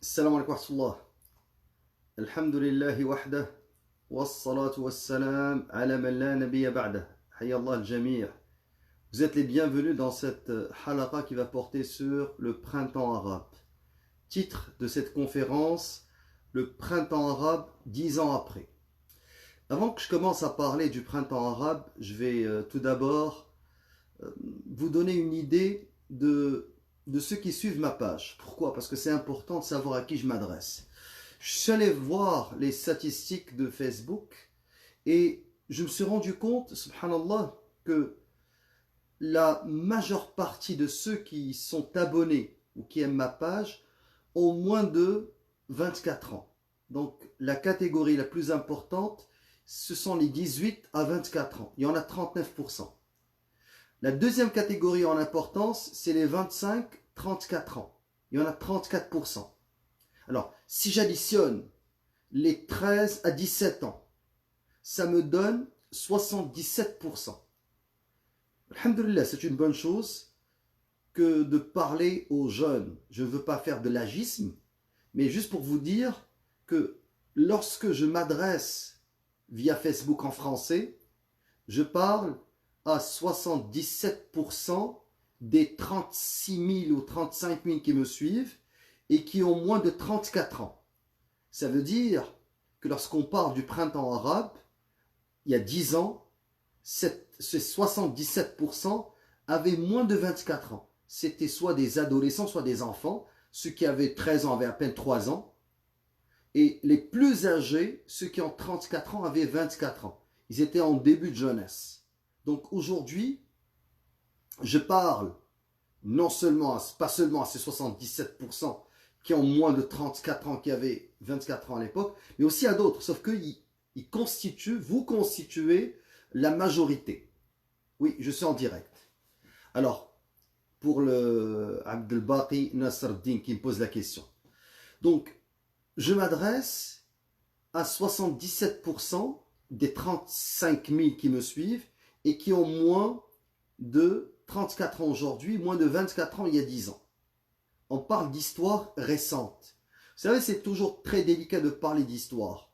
السلام عليكم ورحمة الله. الحمد لله وحده والصلاة والسلام على من لا نبي بعده. حيا الله الجميع. Vous êtes les bienvenus dans cette halaqa qui va porter sur le printemps arabe. Titre de cette conférence, le printemps arabe 10 ans après. Avant que je commence à parler du printemps arabe, je vais tout d'abord vous donner une idée de ceux qui suivent ma page. Pourquoi? Parce que c'est important de savoir à qui je m'adresse. Je suis allé voir les statistiques de Facebook et je me suis rendu compte, subhanallah, que la majeure partie de ceux qui sont abonnés ou qui aiment ma page ont moins de 24 ans. Donc la catégorie la plus importante, ce sont les 18 à 24 ans. Il y en a 39%. La deuxième catégorie en importance, c'est les 25-34 ans. Il y en a 34%. Alors, si j'additionne les 13 à 17 ans, ça me donne 77%. Alhamdulillah, c'est une bonne chose que de parler aux jeunes. Je ne veux pas faire de l'agisme, mais juste pour vous dire que lorsque je m'adresse via Facebook en français, je parle à 77% des 36 000 ou 35 000 qui me suivent et qui ont moins de 34 ans. Ça veut dire que lorsqu'on parle du printemps arabe, il y a 10 ans, ces 77% avaient moins de 24 ans. C'était soit des adolescents, soit des enfants. Ceux qui avaient 13 ans avaient à peine 3 ans. Et les plus âgés, ceux qui ont 34 ans, avaient 24 ans. Ils étaient en début de jeunesse. Donc aujourd'hui, je parle pas seulement à ces 77% qui ont moins de 34 ans, qui avaient 24 ans à l'époque, mais aussi à d'autres, sauf que vous constituez la majorité. Oui, je suis en direct. Alors, pour le Abdelbaqi Nasruddin qui me pose la question. Donc, je m'adresse à 77% des 35 000 qui me suivent et qui ont moins de 34 ans aujourd'hui, moins de 24 ans il y a 10 ans. On parle d'histoire récente. Vous savez, c'est toujours très délicat de parler d'histoire.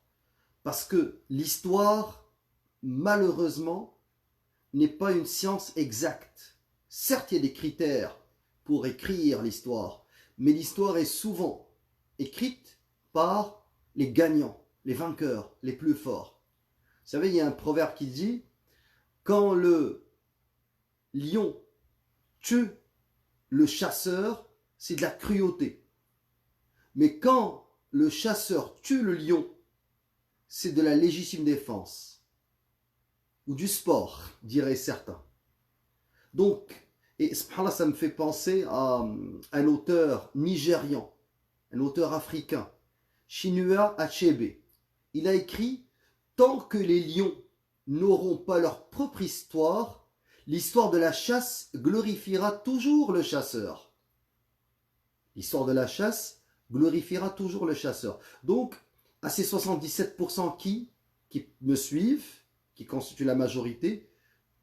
Parce que l'histoire, malheureusement, n'est pas une science exacte. Certes, il y a des critères pour écrire l'histoire, mais l'histoire est souvent écrite par les gagnants, les vainqueurs, les plus forts. Vous savez, il y a un proverbe qui dit « Quand le lion tue le chasseur, c'est de la cruauté. Mais quand le chasseur tue le lion, c'est de la légitime défense. Ou du sport, diraient certains. » Donc, et subhanallah, ça me fait penser à un auteur nigérian, un auteur africain, Chinua Achebe. Il a écrit « Tant que les lions n'auront pas leur propre histoire, l'histoire de la chasse glorifiera toujours le chasseur. » L'histoire de la chasse glorifiera toujours le chasseur. Donc, à ces 77% qui me suivent, qui constituent la majorité,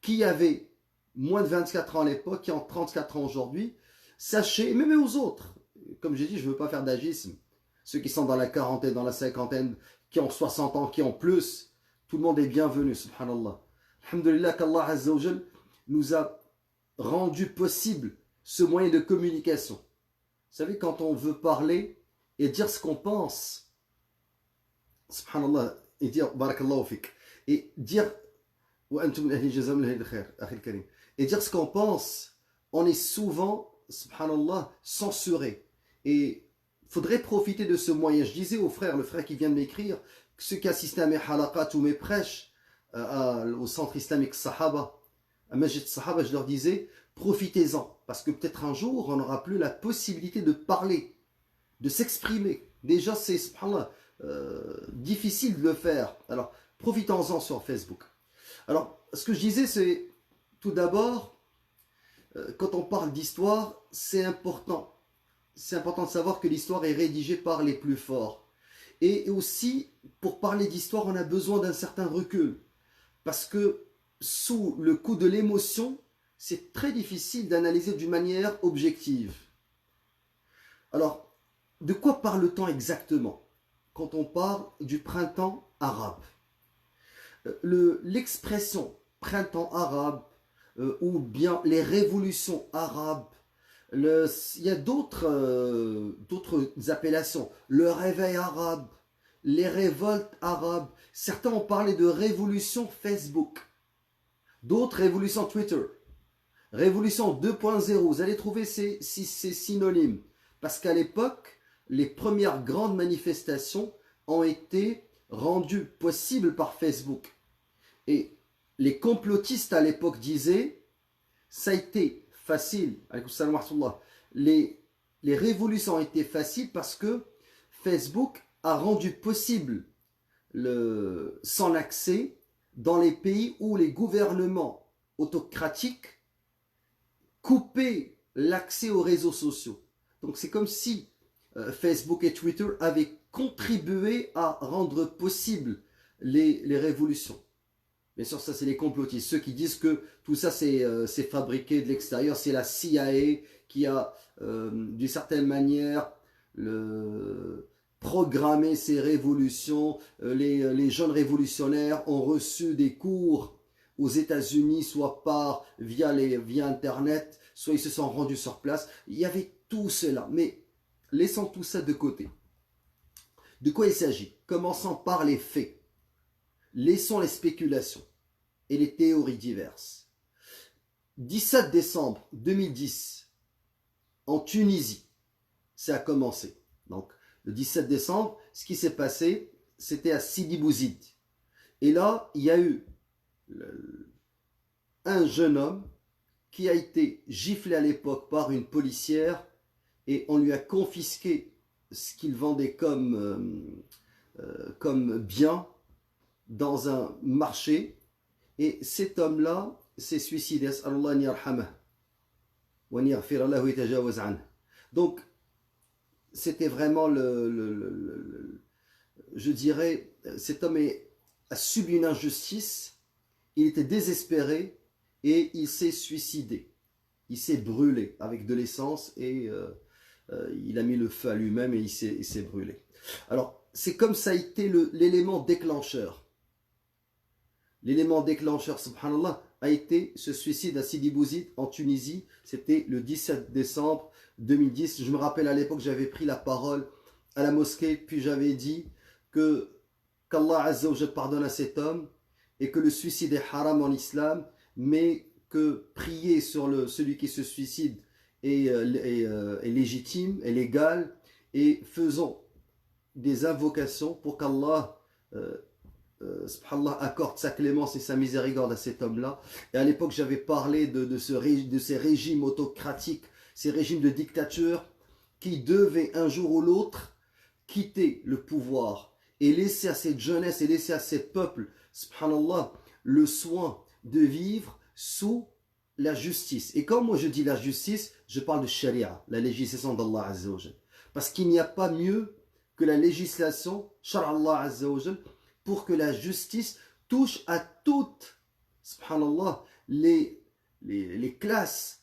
qui avaient moins de 24 ans à l'époque, qui ont 34 ans aujourd'hui, sachez, et même aux autres, comme j'ai dit, je ne veux pas faire d'agisme, ceux qui sont dans la quarantaine, dans la cinquantaine, qui ont 60 ans, qui ont plus, tout le monde est bienvenu, subhanallah. Alhamdulillah qu'Allah Azza wa Jal nous a rendu possible ce moyen de communication. Vous savez, quand on veut parler et dire ce qu'on pense, subhanallah, et dire barakallahu fik, et dire et dire ce qu'on pense, on est souvent, subhanallah, censuré. Et il faudrait profiter de ce moyen. Je disais au frère, le frère qui vient de m'écrire, ceux qui assistent à mes halaqat ou mes prêches au centre islamique Sahaba, à Masjid Sahaba, je leur disais, profitez-en, parce que peut-être un jour, on n'aura plus la possibilité de parler, de s'exprimer. Déjà, c'est, subhanallah, difficile de le faire. Alors, profitons-en sur Facebook. Alors, ce que je disais, c'est, tout d'abord, quand on parle d'histoire, c'est important. C'est important de savoir que l'histoire est rédigée par les plus forts. Et aussi, pour parler d'histoire, on a besoin d'un certain recul. Parce que sous le coup de l'émotion, c'est très difficile d'analyser d'une manière objective. Alors, de quoi parle-t-on exactement quand on parle du printemps arabe? L'expression printemps arabe ou bien les révolutions arabes, il y a d'autres appellations. Le réveil arabe, les révoltes arabes. Certains ont parlé de révolution Facebook, d'autres révolution Twitter, révolution 2.0. Vous allez trouver ces synonymes. Parce qu'à l'époque, les premières grandes manifestations ont été rendues possibles par Facebook. Et les complotistes à l'époque disaient, ça a été facile, les révolutions ont été faciles parce que Facebook a rendu possible son accès dans les pays où les gouvernements autocratiques coupaient l'accès aux réseaux sociaux. Donc c'est comme si Facebook et Twitter avaient contribué à rendre possible les révolutions. Bien sûr, ça c'est les complotistes, ceux qui disent que tout ça c'est fabriqué de l'extérieur, c'est la CIA qui a d'une certaine manière programmé ces révolutions. Les jeunes révolutionnaires ont reçu des cours aux États-Unis, soit via Internet, soit ils se sont rendus sur place. Il y avait tout cela, mais laissons tout ça de côté. De quoi il s'agit? Commençons par les faits. Laissons les spéculations et les théories diverses. 17 décembre 2010, en Tunisie, ça a commencé. Donc, le 17 décembre, ce qui s'est passé, c'était à Sidi Bouzid. Et là, il y a eu un jeune homme qui a été giflé à l'époque par une policière et on lui a confisqué ce qu'il vendait comme bien dans un marché, et cet homme-là s'est suicidé. Donc, c'était vraiment je dirais, cet homme a subi une injustice, il était désespéré et il s'est suicidé. Il s'est brûlé avec de l'essence et il a mis le feu à lui-même et il s'est brûlé. Alors, c'est comme ça a été l'élément déclencheur. L'élément déclencheur, subhanallah, a été ce suicide à Sidi Bouzid en Tunisie. C'était le 17 décembre 2010. Je me rappelle à l'époque, j'avais pris la parole à la mosquée, puis j'avais dit qu'Allah Azza wa Jalla pardonne à cet homme et que le suicide est haram en islam, mais que prier sur celui qui se suicide est légitime, est légal, et faisons des invocations pour qu'Allah subhanallah, accorde sa clémence et sa miséricorde à cet homme-là. Et à l'époque, j'avais parlé de ces régimes autocratiques, ces régimes de dictature qui devaient un jour ou l'autre quitter le pouvoir et laisser à cette jeunesse et laisser à ces peuples, subhanallah, le soin de vivre sous la justice. Et quand moi je dis la justice, je parle de sharia, la législation d'Allah Azza wa Jal. Parce qu'il n'y a pas mieux que la législation, shar Allah Azza wa Jal, pour que la justice touche à toutes, subhanallah, les classes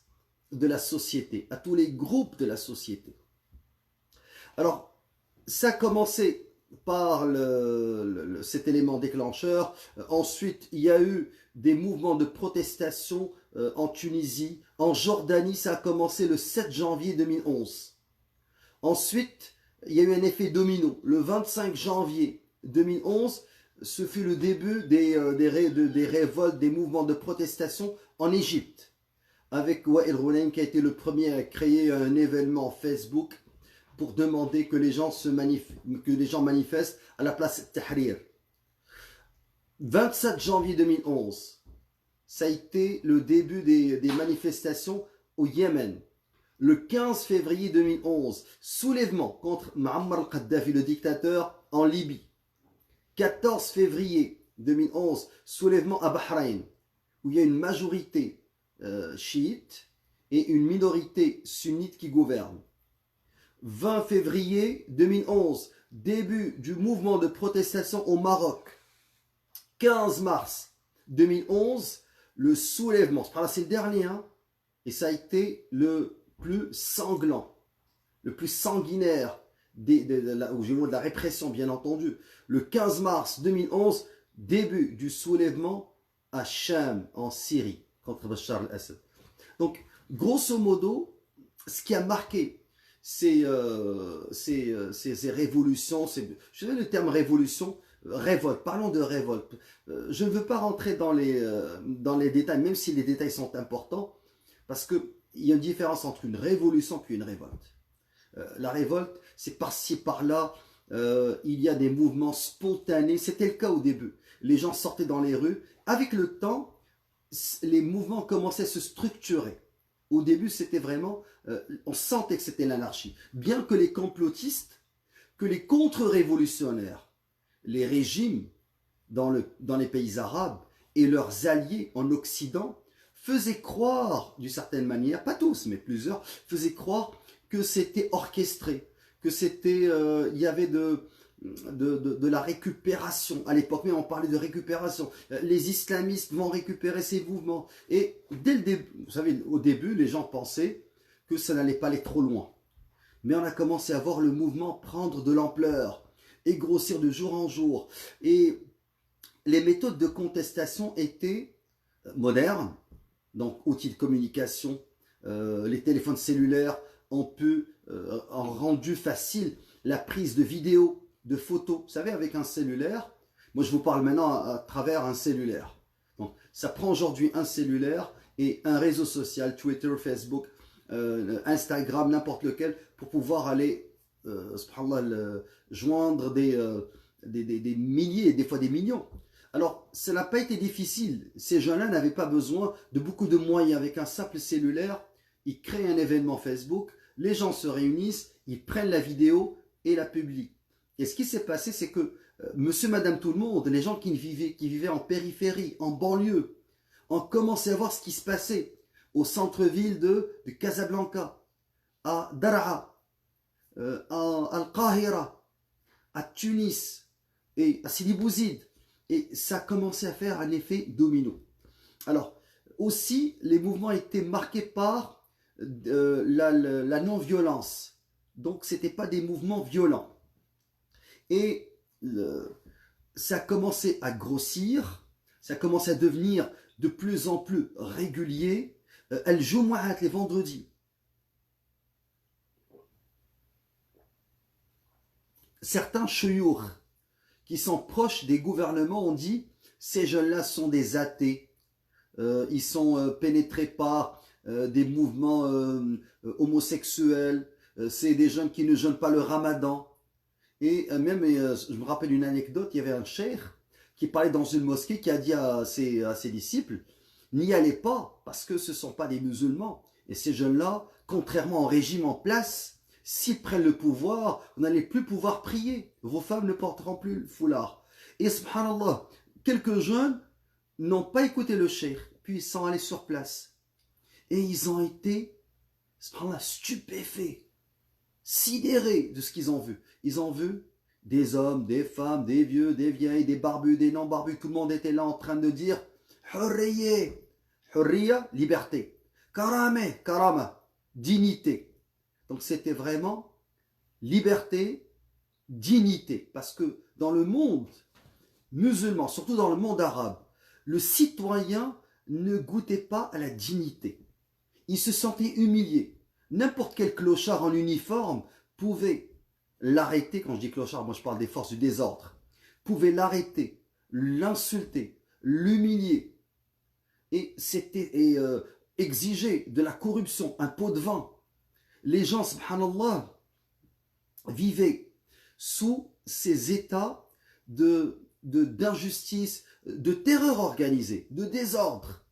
de la société, à tous les groupes de la société. Alors, ça a commencé par cet élément déclencheur. Ensuite, il y a eu des mouvements de protestation en Tunisie. En Jordanie, ça a commencé le 7 janvier 2011. Ensuite, il y a eu un effet domino. Le 25 janvier 2011, ce fut le début des révoltes, des mouvements de protestation en Égypte, avec Wael Rounaim qui a été le premier à créer un événement Facebook pour demander que les gens manifestent à la place Tahrir. 27 janvier 2011, ça a été le début des manifestations au Yémen. Le 15 février 2011, soulèvement contre Muammar al-Kadhafi, le dictateur, en Libye. 14 février 2011, soulèvement à Bahreïn, où il y a une majorité chiite et une minorité sunnite qui gouverne. 20 février 2011, début du mouvement de protestation au Maroc. 15 mars 2011, le soulèvement, c'est le dernier, hein, et ça a été le plus sanglant, le plus sanguinaire de la répression, bien entendu. Le 15 mars 2011, début du soulèvement à Cham, en Syrie, contre Bachar al-Assad. Donc, grosso modo, ce qui a marqué ces révolutions, je dirais le terme révolution, révolte, parlons de révolte. Je ne veux pas rentrer dans les détails, même si les détails sont importants, parce qu'il y a une différence entre une révolution et une révolte. La révolte, c'est par-ci, par-là, il y a des mouvements spontanés, c'était le cas au début. Les gens sortaient dans les rues, avec le temps, les mouvements commençaient à se structurer. Au début, c'était vraiment, on sentait que c'était l'anarchie. Bien que les complotistes, que les contre-révolutionnaires, les régimes dans les pays arabes et leurs alliés en Occident faisaient croire, d'une certaine manière, pas tous, mais plusieurs, faisaient croire que c'était orchestré, que c'était, il y avait de la récupération. À l'époque même, on parlait de récupération. Les islamistes vont récupérer ces mouvements. Et dès le début, vous savez, au début, les gens pensaient que ça n'allait pas aller trop loin. Mais on a commencé à voir le mouvement prendre de l'ampleur et grossir de jour en jour. Et les méthodes de contestation étaient modernes, donc outils de communication, les téléphones cellulaires ont rendu facile la prise de vidéos, de photos. Vous savez, avec un cellulaire, moi je vous parle maintenant à travers un cellulaire. Donc, ça prend aujourd'hui un cellulaire et un réseau social, Twitter, Facebook, Instagram, n'importe lequel, pour pouvoir aller joindre des milliers, des fois des millions. Alors, ça n'a pas été difficile. Ces gens-là n'avaient pas besoin de beaucoup de moyens. Avec un simple cellulaire, ils créent un événement Facebook, les gens se réunissent, ils prennent la vidéo et la publient. Et ce qui s'est passé, c'est que monsieur, madame, tout le monde, les gens qui vivaient en périphérie, en banlieue, ont commencé à voir ce qui se passait au centre-ville de Casablanca, à Daraa, à Al-Qahira, à Tunis et à Sidi Bouzid. Et ça a commencé à faire un effet domino. Alors, aussi, les mouvements étaient marqués par la non-violence. Donc, ce n'étaient pas des mouvements violents. Et ça a commencé à grossir, ça a commencé à devenir de plus en plus régulier. Al-Jumu'at, les vendredis. Certains chouyours qui sont proches des gouvernements ont dit ces jeunes-là sont des athées, ils sont pénétrés par des mouvements homosexuels, c'est des jeunes qui ne jeûnent pas le ramadan. Et même, je me rappelle une anecdote, il y avait un cheikh qui parlait dans une mosquée qui a dit à ses disciples, n'y allez pas parce que ce ne sont pas des musulmans. Et ces jeunes-là, contrairement au régime en place, s'ils prennent le pouvoir, vous n'allez plus pouvoir prier. Vos femmes ne porteront plus le foulard. Et subhanallah, quelques jeunes n'ont pas écouté le cheikh, puis ils sont allés sur place. Et ils ont été, subhanallah, stupéfaits, sidérés de ce qu'ils ont vu. Ils ont vu des hommes, des femmes, des vieux, des vieilles, des barbus, des non-barbus. Tout le monde était là en train de dire Hurriya, Hurriya, liberté. Karama, dignité. Donc c'était vraiment liberté, dignité. Parce que dans le monde musulman, surtout dans le monde arabe, le citoyen ne goûtait pas à la dignité. Il se sentait humilié. N'importe quel clochard en uniforme pouvait l'arrêter. Quand je dis clochard, moi je parle des forces du désordre. Pouvait l'arrêter, l'insulter, l'humilier. Et c'était exiger de la corruption, un pot de vin. Les gens, subhanallah, vivaient sous ces états d'injustice, de terreur organisée, de désordre,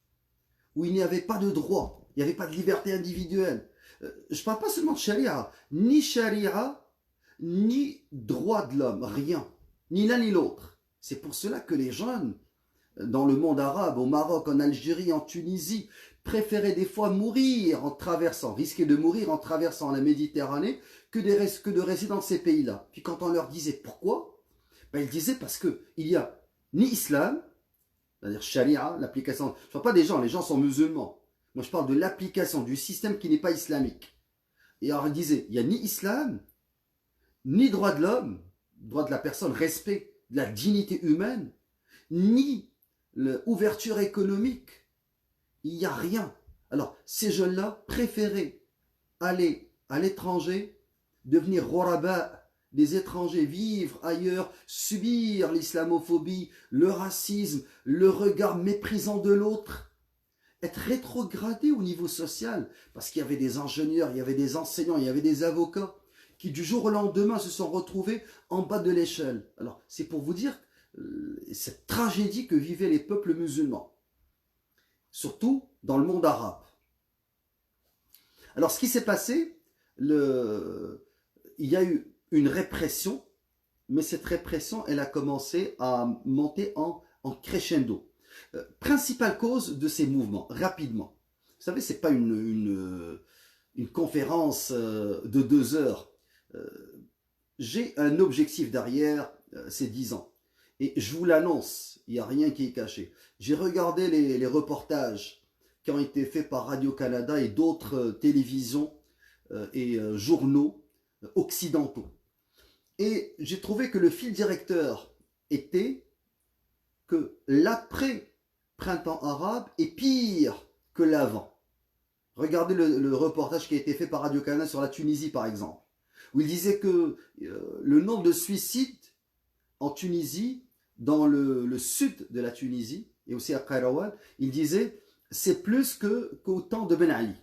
où il n'y avait pas de droit, il n'y avait pas de liberté individuelle. Je ne parle pas seulement de charia, ni droit de l'homme, rien, ni l'un ni l'autre. C'est pour cela que les jeunes, dans le monde arabe, au Maroc, en Algérie, en Tunisie, préféraient des fois mourir en traversant, risquer de mourir en traversant la Méditerranée que de rester dans ces pays-là. Puis quand on leur disait pourquoi, ben ils disaient parce qu'il n'y a ni islam, c'est-à-dire charia, l'application, je ne parle pas des gens, les gens sont musulmans. Moi je parle de l'application du système qui n'est pas islamique. Et alors ils disaient, il n'y a ni islam, ni droit de l'homme, droit de la personne, respect de la dignité humaine, ni l'ouverture économique. Il n'y a rien. Alors, ces jeunes-là préféraient aller à l'étranger, devenir roraba, des étrangers, vivre ailleurs, subir l'islamophobie, le racisme, le regard méprisant de l'autre, être rétrogradé au niveau social, parce qu'il y avait des ingénieurs, il y avait des enseignants, il y avait des avocats, qui du jour au lendemain se sont retrouvés en bas de l'échelle. Alors, c'est pour vous dire cette tragédie que vivaient les peuples musulmans, surtout dans le monde arabe. Alors, ce qui s'est passé, il y a eu une répression, mais cette répression, elle a commencé à monter en crescendo. Principale cause de ces mouvements, rapidement. Vous savez, ce n'est pas une conférence de 2 heures. J'ai un objectif derrière, c'est 10 ans. Et je vous l'annonce, il n'y a rien qui est caché. J'ai regardé les reportages qui ont été faits par Radio-Canada et d'autres télévisions et journaux occidentaux. Et j'ai trouvé que le fil directeur était que l'après-printemps arabe est pire que l'avant. Regardez le reportage qui a été fait par Radio-Canada sur la Tunisie, par exemple, où il disait que le nombre de suicides en Tunisie, dans le sud de la Tunisie, et aussi à Kairouan, il disait c'est plus qu'au temps de Ben Ali.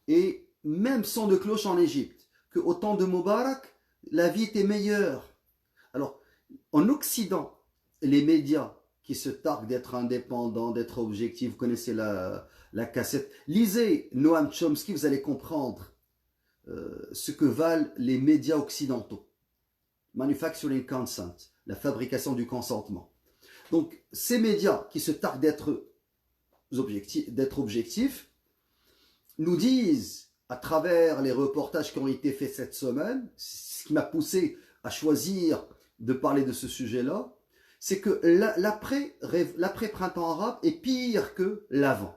Et même son de cloche en Égypte, qu'au temps de Moubarak, la vie était meilleure. Alors, en Occident, les médias qui se targuent d'être indépendants, d'être objectifs, vous connaissez la cassette. Lisez Noam Chomsky, vous allez comprendre ce que valent les médias occidentaux. Manufacturing consent, la fabrication du consentement. Donc, ces médias qui se targuent d'être objectifs nous disent, à travers les reportages qui ont été faits cette semaine, ce qui m'a poussé à choisir de parler de ce sujet-là, c'est que l'après-printemps arabe est pire que l'avant.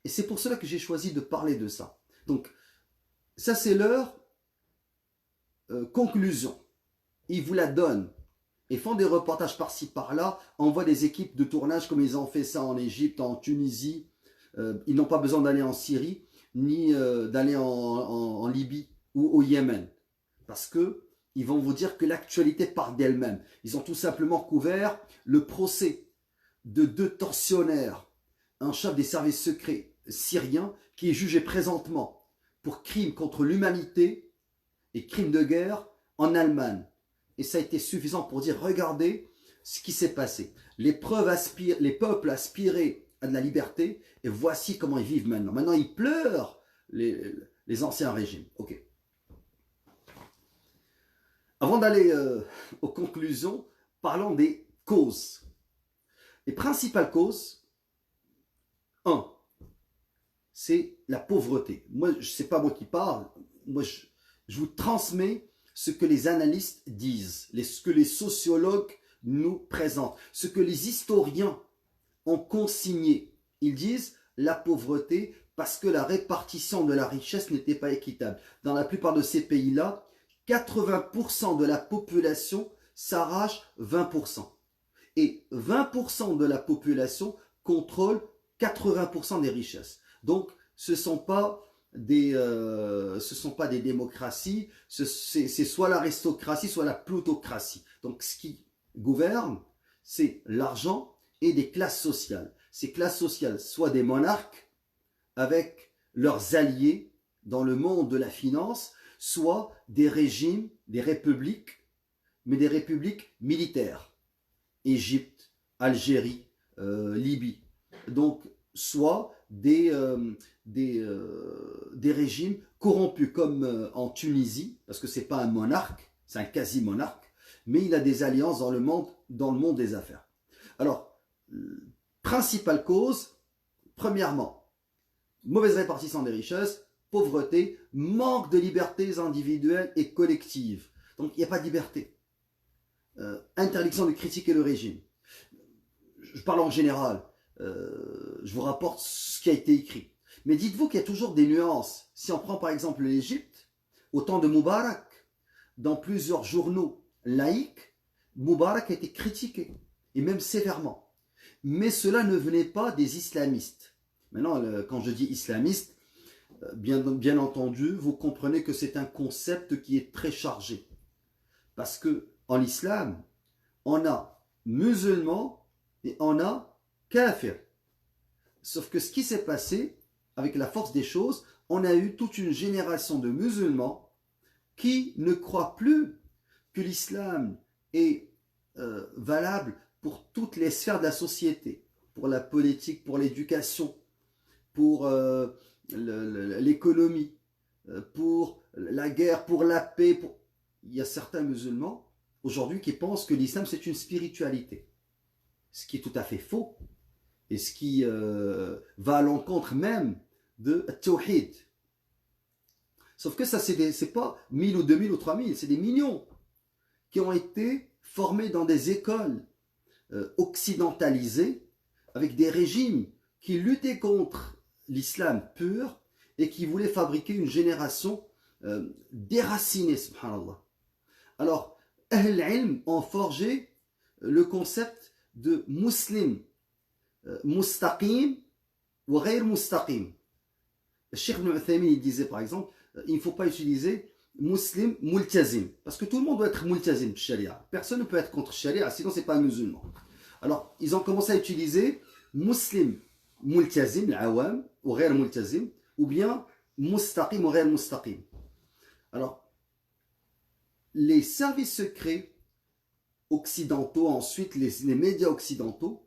Et c'est pour cela que j'ai choisi de parler de ça. Donc, ça c'est leur conclusion. Ils vous la donnent. Ils font des reportages par-ci, par-là, envoient des équipes de tournage comme ils ont fait ça en Égypte, en Tunisie. Ils n'ont pas besoin d'aller en Syrie, ni d'aller en Libye ou au Yémen. Parce que ils vont vous dire que l'actualité part d'elle-même. Ils ont tout simplement couvert le procès de 2 tortionnaires, un chef des services secrets syriens qui est jugé présentement pour crimes contre l'humanité et crimes de guerre en Allemagne. Et ça a été suffisant pour dire, regardez ce qui s'est passé. Les peuples aspiraient à de la liberté et voici comment ils vivent maintenant. Maintenant, ils pleurent les anciens régimes. Ok. Avant d'aller aux conclusions, parlons des causes. Les principales causes, 1, c'est la pauvreté. Moi, ce n'est pas moi qui parle, moi je vous transmets ce que les analystes disent, ce que les sociologues nous présentent, ce que les historiens ont consigné. Ils disent la pauvreté parce que la répartition de la richesse n'était pas équitable. Dans la plupart de ces pays-là, 80% de la population s'arrache 20%. Et 20% de la population contrôle 80% des richesses. Donc, ce ne sont pas des démocraties, c'est soit l'aristocratie, soit la plutocratie. Donc, ce qui gouverne, c'est l'argent et des classes sociales. Ces classes sociales, soit des monarques, avec leurs alliés dans le monde de la finance, soit des régimes, des républiques, mais des républiques militaires. Égypte, Algérie, Libye. Donc, soit des régimes corrompus, comme en Tunisie, parce que ce n'est pas un monarque, c'est un quasi-monarque, mais il a des alliances dans le monde des affaires. Alors, principale cause, premièrement, mauvaise répartition des richesses, pauvreté, manque de libertés individuelles et collectives. Donc, il n'y a pas de liberté. Interdiction de critiquer le régime. Je parle en général. Je vous rapporte ce qui a été écrit. Mais dites-vous qu'il y a toujours des nuances. Si on prend par exemple l'Égypte, au temps de Moubarak, dans plusieurs journaux laïcs, Moubarak a été critiqué, et même sévèrement. Mais cela ne venait pas des islamistes. Maintenant, quand je dis islamiste, bien entendu, vous comprenez que c'est un concept qui est très chargé. Parce que en islam, on a musulmans et on a kafir. Sauf que ce qui s'est passé, avec la force des choses, on a eu toute une génération de musulmans qui ne croient plus que l'islam est valable pour toutes les sphères de la société, pour la politique, pour l'éducation, pour l'économie, pour la guerre, pour la paix. Il y a certains musulmans aujourd'hui qui pensent que l'islam c'est une spiritualité, ce qui est tout à fait faux et ce qui va à l'encontre même de Tawhid. Sauf que ça c'est pas 1000 ou 2000 ou 3000, c'est des millions qui ont été formés dans des écoles occidentalisées avec des régimes qui luttaient contre l'islam pur et qui voulaient fabriquer une génération déracinée, subhanallah. Alors, Ahl al-Ilm ont forgé le concept de muslim mustaqim ou ghayr mustaqim. Le Cheikh Ibn Uthaymin il disait par exemple, il ne faut pas utiliser muslim multazim, parce que tout le monde doit être multazim sharia. Personne ne peut être contre sharia, sinon c'est pas un musulman. Alors, ils ont commencé à utiliser muslim multazim, l'awam, ou ghayr multazim, ou bien mustaqim ou ghayr mustaqim. Alors, les services secrets occidentaux, ensuite les médias occidentaux,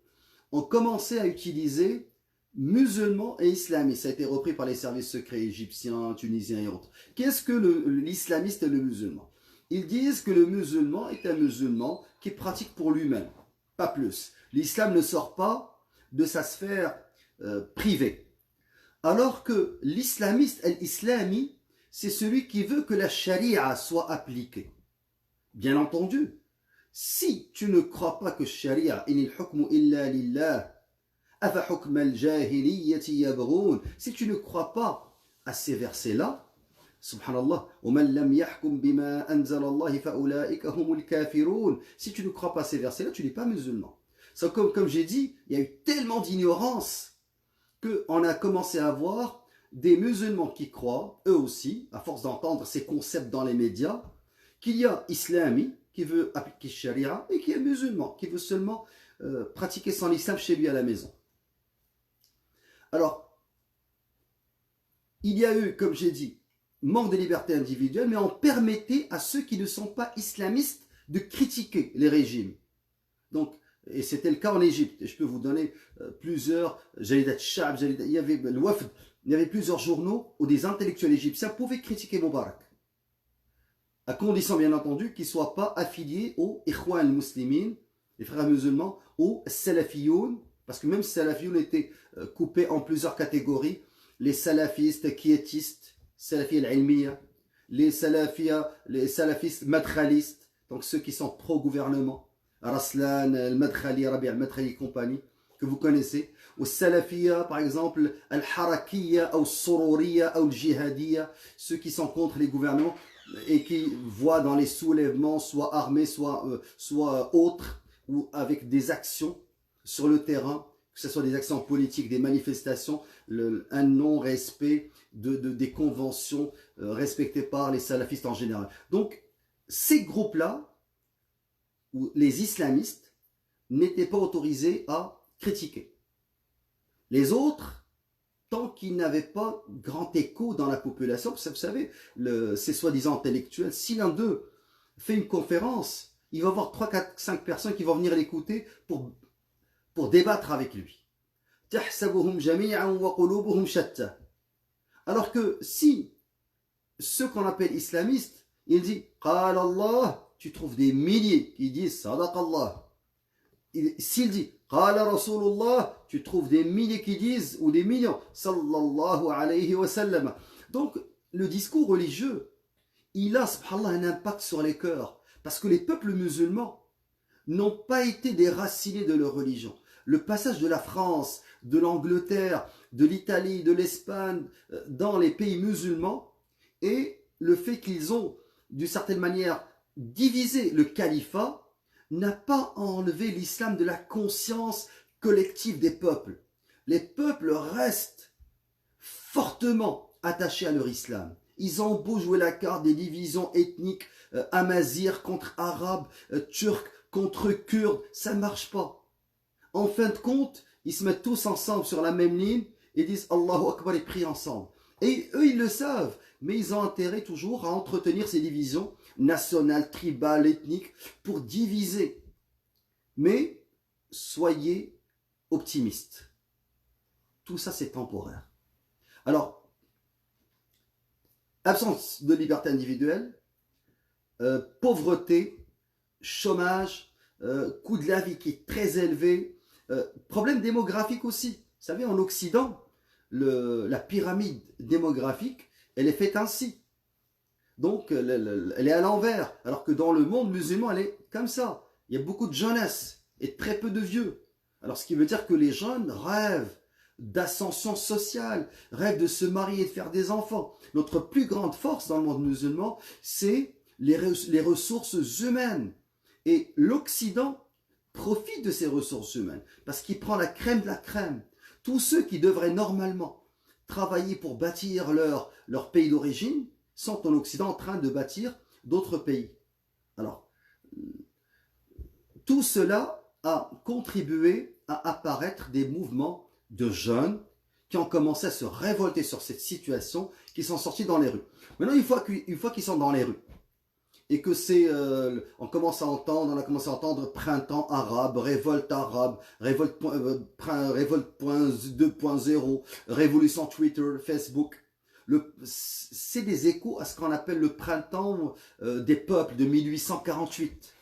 ont commencé à utiliser musulmans et islamistes. Ça a été repris par les services secrets égyptiens, tunisiens et autres. Qu'est-ce que l'islamiste et le musulman? Ils disent que le musulman est un musulman qui pratique pour lui-même, pas plus. L'islam ne sort pas de sa sphère privée. Alors que l'islamiste, l'islami, c'est celui qui veut que la charia soit appliquée. Bien entendu, si tu ne crois pas que sharia, inil hukmu illa lillah, afa hukm al-jahiliyyati yabghun, si tu ne crois pas à ces versets-là, subhanallah, وَمَنْ لَمْ يَحْكُمْ بِمَا أَنزَلَ اللَّهِ فَأُولَٰئِكَ هُمُ الْكَافِرُونَ. Si tu ne crois pas à ces versets-là, tu n'es pas musulman. So, comme j'ai dit, il y a eu tellement d'ignorance qu'on a commencé à voir des musulmans qui croient, eux aussi, à force d'entendre ces concepts dans les médias, qu'il y a islami qui veut appliquer sharia et qu'il y a musulman qui veut seulement pratiquer son islam chez lui à la maison. Alors, il y a eu, comme j'ai dit, manque de liberté individuelle, mais on permettait à ceux qui ne sont pas islamistes de critiquer les régimes. Donc, et c'était le cas en Égypte. Et je peux vous donner plusieurs, Jalidat Shab, il y avait le Wafd, il y avait plusieurs journaux où des intellectuels égyptiens pouvaient critiquer Moubarak. À condition bien entendu qu'ils ne soient pas affiliés aux Ikhwan al-Muslimin, les frères musulmans, ou Salafiyoun, parce que même Salafiyoun était coupé en plusieurs catégories, les salafistes quiétistes, Salafi al-Ilmiya, les salafistes madkhalistes, donc ceux qui sont pro-gouvernement, Raslan, al-Madkhali, Rabi al-Madkhali et compagnie, que vous connaissez, ou Salafiyya, par exemple, al-Harakiyya, ou al-Sururiyya, ou al-Jihadiyya, ceux qui sont contre les gouvernements, et qui voient dans les soulèvements, soit armés, soit autres, ou avec des actions sur le terrain, que ce soit des actions politiques, des manifestations, un non-respect des conventions respectées par les salafistes en général. Donc, ces groupes-là, où les islamistes n'étaient pas autorisés à critiquer. Les autres, tant qu'ils n'avaient pas grand écho dans la population, parce que vous savez, ces soi-disant intellectuels, si l'un d'eux fait une conférence, il va y avoir 3, 4, 5 personnes qui vont venir l'écouter pour débattre avec lui. Alors que si ceux qu'on appelle islamistes, il dit « Qala Allah », tu trouves des milliers qui disent « Sadaq Allah ». S'il dit « Qala Rasulullah », tu trouves des milliers qui disent, ou des millions « Sallallahu alayhi wa sallam ». Donc, le discours religieux, il a, subhanallah, un impact sur les cœurs. Parce que les peuples musulmans n'ont pas été déracinés de leur religion. Le passage de la France, de l'Angleterre, de l'Italie, de l'Espagne, dans les pays musulmans, et le fait qu'ils ont d'une certaine manière, diviser le califat n'a pas enlevé l'islam de la conscience collective des peuples. Les peuples restent fortement attachés à leur islam. Ils ont beau jouer la carte des divisions ethniques, amazirs contre arabes, turcs contre kurdes, ça ne marche pas. En fin de compte, ils se mettent tous ensemble sur la même ligne et disent Allahu Akbar et prient ensemble. Et eux, ils le savent, mais ils ont intérêt toujours à entretenir ces divisions nationales, tribales, ethniques, pour diviser. Mais soyez optimistes. Tout ça, c'est temporaire. Alors, absence de liberté individuelle, pauvreté, chômage, coût de la vie qui est très élevé, problème démographique aussi. Vous savez, en Occident, la pyramide démographique, elle est faite ainsi. Donc, elle est à l'envers. Alors que dans le monde musulman, elle est comme ça. Il y a beaucoup de jeunesse et très peu de vieux. Alors, ce qui veut dire que les jeunes rêvent d'ascension sociale, rêvent de se marier et de faire des enfants. Notre plus grande force dans le monde musulman, c'est les ressources humaines. Et l'Occident profite de ces ressources humaines parce qu'il prend la crème de la crème. Tous ceux qui devraient normalement travailler pour bâtir leur pays d'origine sont en Occident en train de bâtir d'autres pays. Alors, tout cela a contribué à apparaître des mouvements de jeunes qui ont commencé à se révolter sur cette situation, qui sont sortis dans les rues. Maintenant, une fois qu'ils sont dans les rues, et que on a commencé à entendre printemps arabe, révolte 2.0, révolution Twitter, Facebook. C'est des échos à ce qu'on appelle le printemps des peuples de 1848.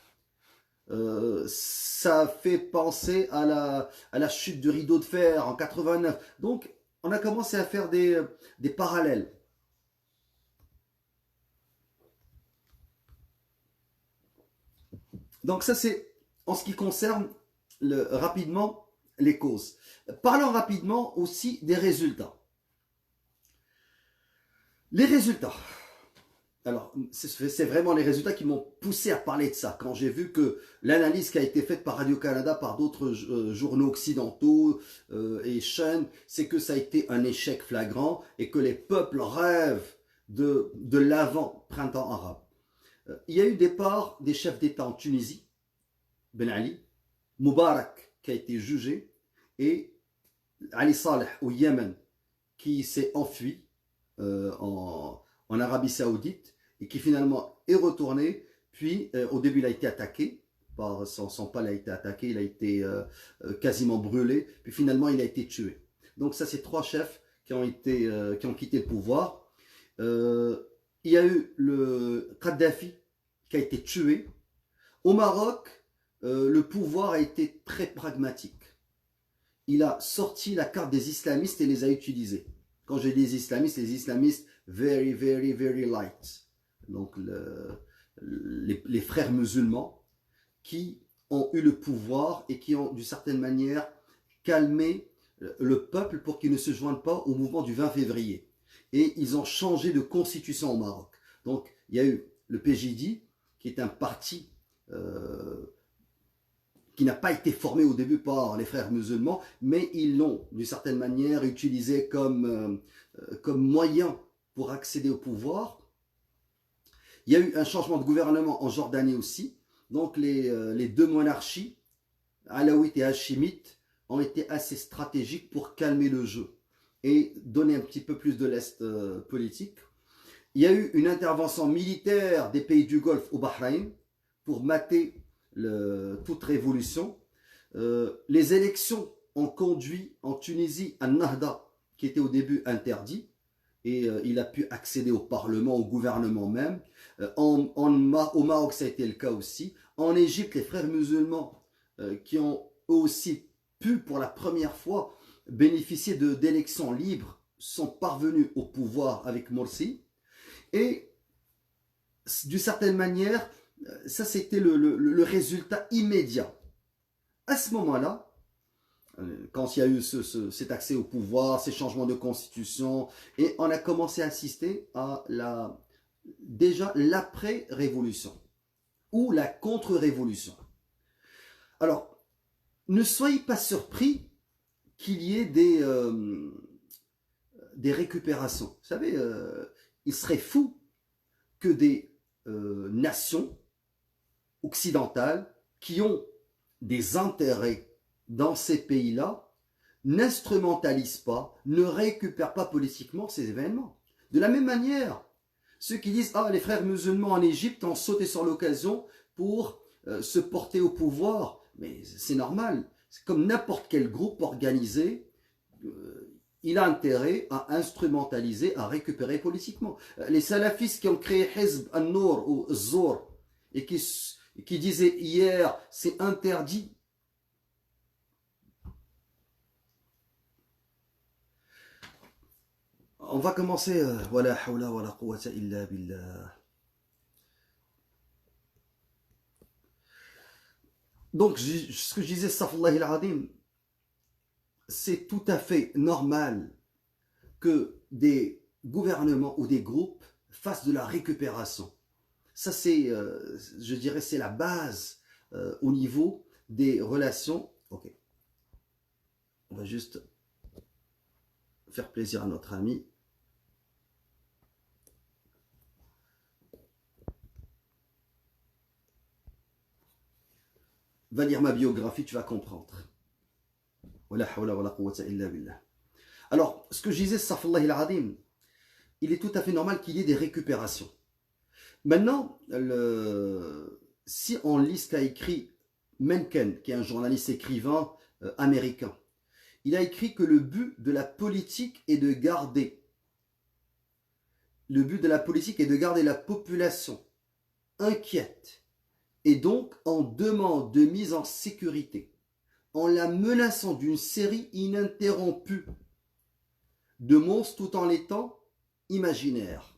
Ça fait penser à la chute du rideau de fer en 89. Donc, on a commencé à faire des parallèles. Donc ça, c'est en ce qui concerne rapidement les causes. Parlons rapidement aussi des résultats. Les résultats. Alors, c'est vraiment les résultats qui m'ont poussé à parler de ça. Quand j'ai vu que l'analyse qui a été faite par Radio-Canada, par d'autres journaux occidentaux et chaînes, c'est que ça a été un échec flagrant et que les peuples rêvent de l'avant-printemps arabe. Il y a eu départ des chefs d'État en Tunisie, Ben Ali, Moubarak qui a été jugé, et Ali Saleh au Yémen qui s'est enfui en Arabie Saoudite et qui finalement est retourné. Puis au début il a été attaqué, son pal a été attaqué, il a été quasiment brûlé, puis finalement il a été tué. Donc ça, c'est trois chefs qui ont quitté le pouvoir. Il y a eu le Kadhafi qui a été tué. Au Maroc, le pouvoir a été très pragmatique. Il a sorti la carte des islamistes et les a utilisés. Quand je dis les islamistes very, very, very light. Donc les frères musulmans qui ont eu le pouvoir et qui ont d'une certaine manière calmé le peuple pour qu'il ne se joigne pas au mouvement du 20 février. Et ils ont changé de constitution au Maroc. Donc, il y a eu le PJD, qui est un parti qui n'a pas été formé au début par les frères musulmans, mais ils l'ont, d'une certaine manière, utilisé comme moyen pour accéder au pouvoir. Il y a eu un changement de gouvernement en Jordanie aussi. Donc, les deux monarchies, alaouites et hachimites, ont été assez stratégiques pour calmer le jeu et donner un petit peu plus de lest politique. Il y a eu une intervention militaire des pays du Golfe au Bahreïn pour mater toute révolution. Les élections ont conduit en Tunisie à Nahda, qui était au début interdit, et il a pu accéder au Parlement, au gouvernement même. Au Maroc, ça a été le cas aussi. En Égypte, les frères musulmans qui ont eux aussi pu pour la première fois bénéficier d'élections libres sont parvenus au pouvoir avec Morsi. Et d'une certaine manière, ça c'était le résultat immédiat. À ce moment-là, quand il y a eu cet accès au pouvoir, ces changements de constitution, et on a commencé à assister à déjà l'après-révolution ou la contre-révolution. Alors, ne soyez pas surpris qu'il y ait des récupérations. Vous savez, il serait fou que des nations occidentales qui ont des intérêts dans ces pays-là n'instrumentalisent pas, ne récupèrent pas politiquement ces événements. De la même manière, ceux qui disent « Ah, les frères musulmans en Égypte ont sauté sur l'occasion pour se porter au pouvoir », mais c'est normal. C'est comme n'importe quel groupe organisé, il a intérêt à instrumentaliser, à récupérer politiquement. Les salafistes qui ont créé Hizb al-Nour ou Zour et qui disaient hier c'est interdit. On va commencer. Wala hawla wala quwwata illa billah. Donc, ce que je disais, astaghfirullah al-azim, c'est tout à fait normal que des gouvernements ou des groupes fassent de la récupération. Ça, c'est, je dirais, c'est la base au niveau des relations. Ok. On va juste faire plaisir à notre ami. Va lire ma biographie, tu vas comprendre. Alors, ce que je disais, astaghfirullah al-azim, il est tout à fait normal qu'il y ait des récupérations. Maintenant, si on lit ce qu'a écrit Mencken, qui est un journaliste écrivain américain, il a écrit que le but de la politique est de garder la population inquiète et donc en demande de mise en sécurité, en la menaçant d'une série ininterrompue de monstres tout en l'étant imaginaires.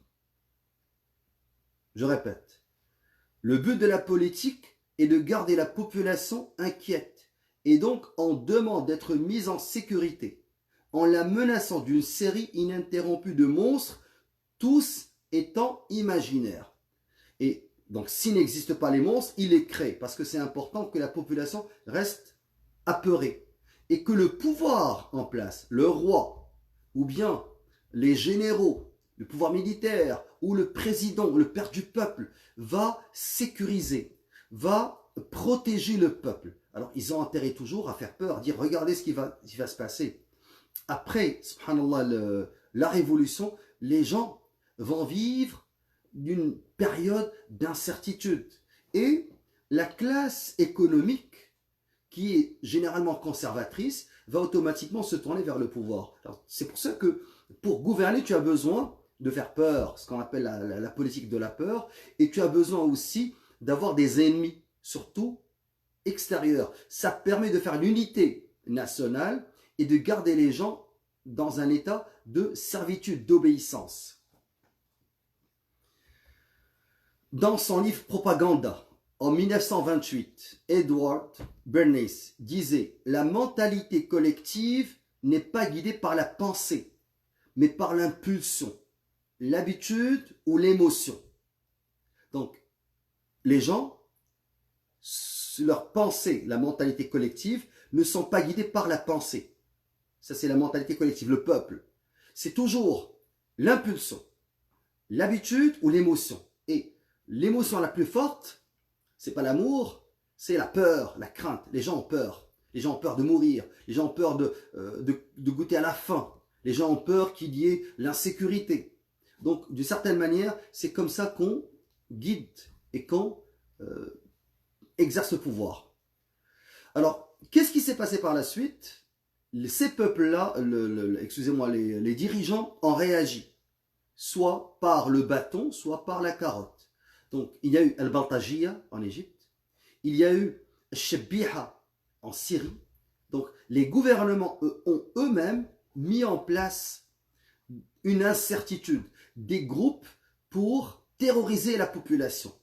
Je répète, le but de la politique est de garder la population inquiète et donc en demande d'être mise en sécurité, en la menaçant d'une série ininterrompue de monstres, tous étant imaginaires. Et donc, s'il n'existe pas les monstres, il les crée, parce que c'est important que la population reste apeurée. Et que le pouvoir en place, le roi, ou bien les généraux, le pouvoir militaire, ou le président, le père du peuple, va sécuriser, va protéger le peuple. Alors, ils ont intérêt toujours à faire peur, à dire, regardez ce qui va se passer. Après, subhanallah, la révolution, les gens vont vivre d'une période d'incertitude. Et la classe économique, qui est généralement conservatrice, va automatiquement se tourner vers le pouvoir. C'est pour ça que pour gouverner, tu as besoin de faire peur, ce qu'on appelle la politique de la peur, et tu as besoin aussi d'avoir des ennemis, surtout extérieurs. Ça permet de faire l'unité nationale et de garder les gens dans un état de servitude, d'obéissance. Dans son livre Propaganda, en 1928, Edward Bernays disait « La mentalité collective n'est pas guidée par la pensée, mais par l'impulsion, l'habitude ou l'émotion. » Donc, les gens, leur pensée, la mentalité collective, ne sont pas guidés par la pensée. Ça, c'est la mentalité collective, le peuple. C'est toujours l'impulsion, l'habitude ou l'émotion. Et l'émotion la plus forte, c'est pas l'amour, c'est la peur, la crainte. Les gens ont peur. Les gens ont peur de mourir. Les gens ont peur de goûter à la faim. Les gens ont peur qu'il y ait l'insécurité. Donc, d'une certaine manière, c'est comme ça qu'on guide et qu'on exerce le pouvoir. Alors, qu'est-ce qui s'est passé par la suite? Ces peuples-là, excusez-moi, les dirigeants ont réagi, soit par le bâton, soit par la carotte. Donc, il y a eu Al-Baltajiya en Égypte, il y a eu Shabiha en Syrie. Donc, les gouvernements ont eux-mêmes mis en place une incertitude, des groupes pour terroriser la population.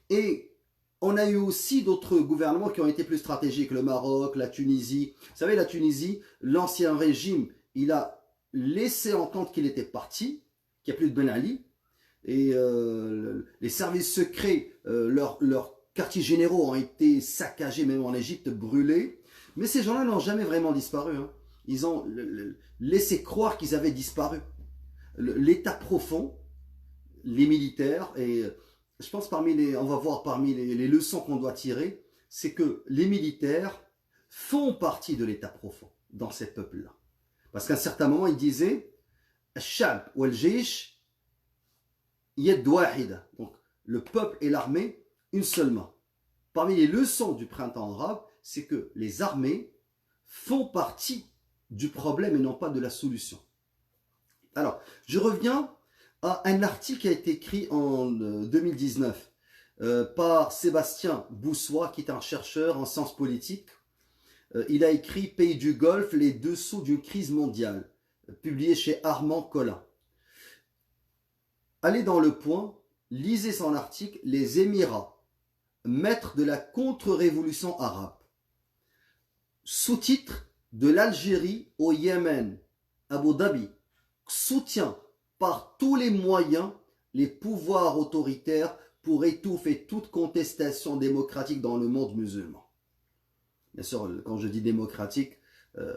Et on a eu aussi d'autres gouvernements qui ont été plus stratégiques, le Maroc, la Tunisie. Vous savez, la Tunisie, l'ancien régime, il a laissé entendre qu'il était parti, qu'il n'y a plus de Ben Ali. et les services secrets, leurs quartiers généraux ont été saccagés, même en Égypte, brûlés. Mais ces gens-là n'ont jamais vraiment disparu. Hein. Ils ont laissé croire qu'ils avaient disparu. L'état profond, les militaires, et je pense on va voir parmi les leçons qu'on doit tirer, c'est que les militaires font partie de l'état profond dans ces peuples-là. Parce qu'à un certain moment, ils disaient Shab ou al-Jaysh yad wahida. Donc, le peuple et l'armée, une seule main. Parmi les leçons du printemps arabe, c'est que les armées font partie du problème et non pas de la solution. Alors, je reviens à un article qui a été écrit en 2019 par Sébastien Boussois, qui est un chercheur en sciences politiques. Il a écrit Pays du Golfe, les dessous d'une crise mondiale, publié chez Armand Collin. Allez dans Le Point, lisez son article Les Émirats, maîtres de la contre-révolution arabe. Sous-titre de l'Algérie au Yémen, Abu Dhabi soutient par tous les moyens les pouvoirs autoritaires pour étouffer toute contestation démocratique dans le monde musulman. Bien sûr, quand je dis démocratique,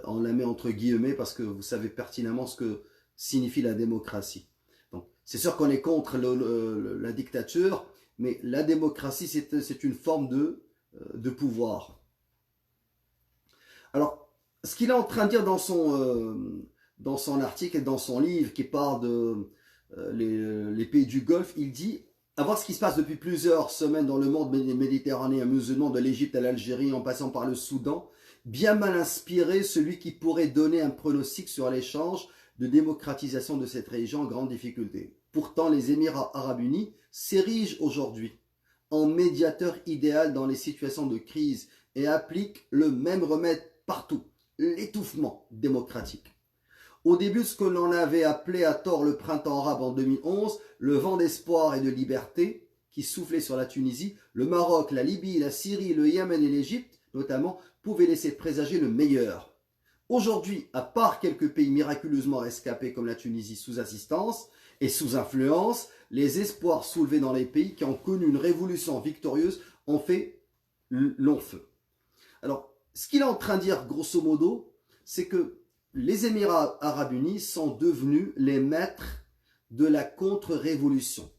on la met entre guillemets parce que vous savez pertinemment ce que signifie la démocratie. Donc, c'est sûr qu'on est contre la dictature, mais la démocratie, c'est une forme de pouvoir. Alors, ce qu'il est en train de dire dans son article et dans son livre qui parle de les pays du Golfe, il dit à voir ce qui se passe depuis plusieurs semaines dans le monde méditerranéen musulman, de l'Égypte à l'Algérie en passant par le Soudan, bien mal inspiré, celui qui pourrait donner un pronostic sur l'échange de démocratisation de cette région en grande difficulté. Pourtant, les Émirats arabes unis s'érigent aujourd'hui en médiateur idéal dans les situations de crise et appliquent le même remède partout, l'étouffement démocratique. Au début, ce que l'on avait appelé à tort le printemps arabe en 2011, le vent d'espoir et de liberté qui soufflait sur la Tunisie, le Maroc, la Libye, la Syrie, le Yémen et l'Égypte, notamment, pouvaient laisser présager le meilleur. Aujourd'hui, à part quelques pays miraculeusement rescapés comme la Tunisie sous assistance et sous influence, les espoirs soulevés dans les pays qui ont connu une révolution victorieuse ont fait long feu. Alors, ce qu'il est en train de dire, grosso modo, c'est que les Émirats arabes unis sont devenus les maîtres de la contre-révolution.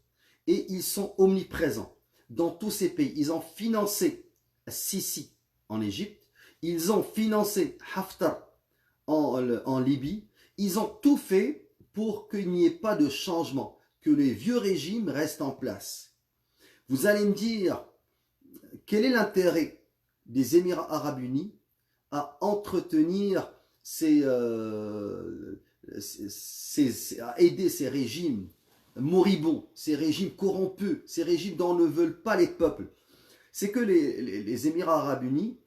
Et ils sont omniprésents dans tous ces pays. Ils ont financé Sisi en Égypte. Ils ont financé Haftar en Libye. Ils ont tout fait pour qu'il n'y ait pas de changement, que les vieux régimes restent en place. Vous allez me dire, quel est l'intérêt des Émirats arabes unis à entretenir à aider ces régimes moribonds, ces régimes corrompus, ces régimes dont ne veulent pas les peuples? C'est que les Émirats arabes unis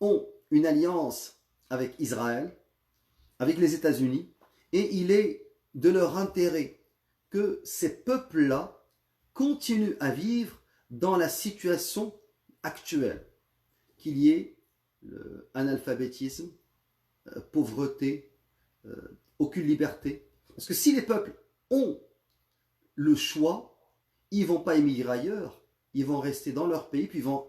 ont une alliance avec Israël, avec les États-Unis, et il est de leur intérêt que ces peuples-là continuent à vivre dans la situation actuelle, qu'il y ait analphabétisme, pauvreté, aucune liberté. Parce que si les peuples ont le choix, ils ne vont pas émigrer ailleurs, ils vont rester dans leur pays, puis ils vont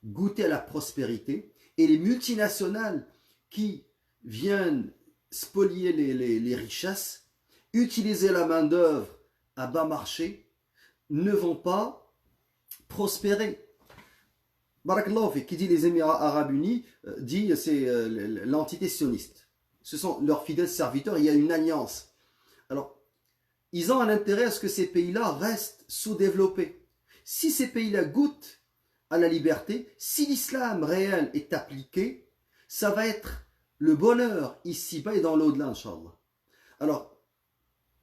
goûter à la prospérité. Et les multinationales qui viennent spolier les richesses, utiliser la main-d'œuvre à bas marché, ne vont pas prospérer. Barakallahu fi, qui dit les Émirats arabes unis, dit c'est l'entité sioniste. Ce sont leurs fidèles serviteurs, il y a une alliance. Alors, ils ont un intérêt à ce que ces pays-là restent sous-développés. Si ces pays-là goûtent à la liberté, si l'islam réel est appliqué, ça va être le bonheur ici-bas et dans l'au-delà, Inch'Allah. Alors,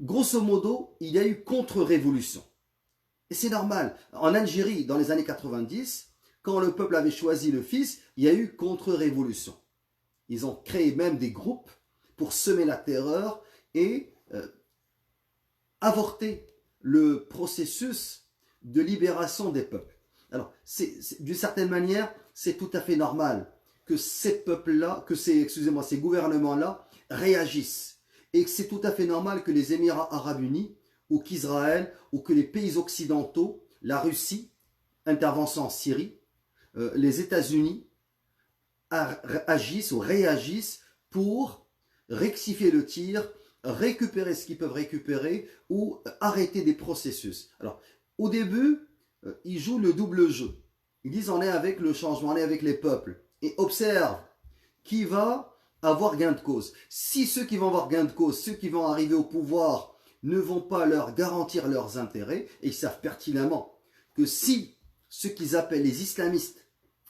grosso modo, il y a eu contre-révolution. Et c'est normal. En Algérie, dans les années 90, quand le peuple avait choisi le fils, il y a eu contre-révolution. Ils ont créé même des groupes pour semer la terreur et avorter le processus de libération des peuples. Alors, d'une certaine manière, c'est tout à fait normal que ces peuples-là, ces gouvernements-là réagissent. Et que c'est tout à fait normal que les Émirats arabes unis ou qu'Israël ou que les pays occidentaux, la Russie, intervention en Syrie, les États-Unis agissent ou réagissent pour rectifier le tir, récupérer ce qu'ils peuvent récupérer ou arrêter des processus. Alors, au début, ils jouent le double jeu. Ils disent on est avec le changement, on est avec les peuples. Et observe qui va avoir gain de cause. Si ceux qui vont avoir gain de cause, ceux qui vont arriver au pouvoir, ne vont pas leur garantir leurs intérêts, et ils savent pertinemment que si ceux qu'ils appellent les islamistes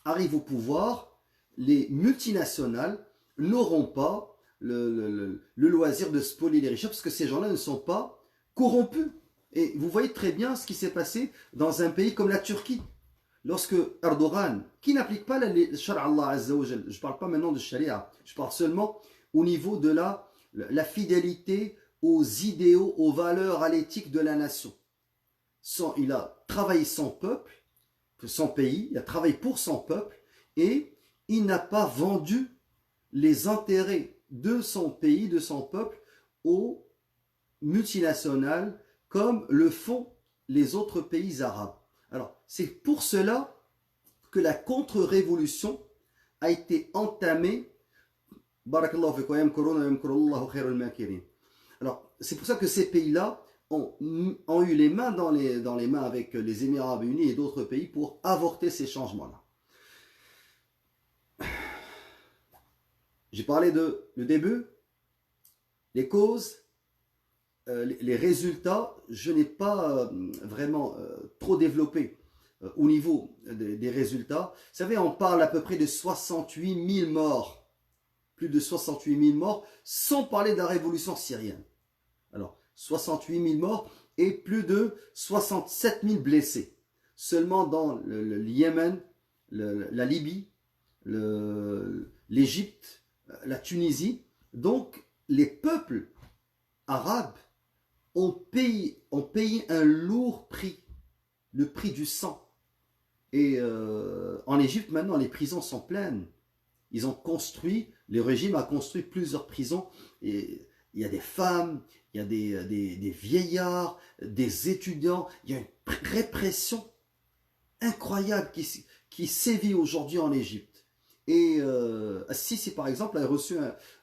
arrivent au pouvoir, les multinationales n'auront pas le loisir de spolier les richesses parce que ces gens-là ne sont pas corrompus. Et vous voyez très bien ce qui s'est passé dans un pays comme la Turquie. Lorsque Erdogan, qui n'applique pas la Shara Allah Azza wa Jal, je ne parle pas maintenant de Sharia, je parle seulement au niveau de la fidélité aux idéaux, aux valeurs, à l'éthique de la nation. Il a travaillé son peuple, son pays, il a travaillé pour son peuple et il n'a pas vendu les intérêts de son pays, de son peuple aux multinationales comme le font les autres pays arabes. Alors, c'est pour cela que la contre-révolution a été entamée. Alors, c'est pour ça que ces pays-là ont eu les mains dans les mains avec les Émirats Arabes Unis et d'autres pays pour avorter ces changements-là. J'ai parlé de le début, les causes, les résultats. Je n'ai pas vraiment trop développé au niveau des résultats. Vous savez, on parle à peu près de 68 000 morts, plus de 68 000 morts, sans parler de la révolution syrienne. Alors, 68 000 morts et plus de 67 000 blessés. Seulement dans le Yémen, la Libye, l'Égypte, la Tunisie. Donc, les peuples arabes ont payé un lourd prix, le prix du sang. Et en Égypte, maintenant, les prisons sont pleines. Ils ont construit, le régime a construit plusieurs prisons. Et il y a des femmes, il y a des vieillards, des étudiants. Il y a une répression incroyable qui sévit aujourd'hui en Égypte. Et Sisi, par exemple, a reçu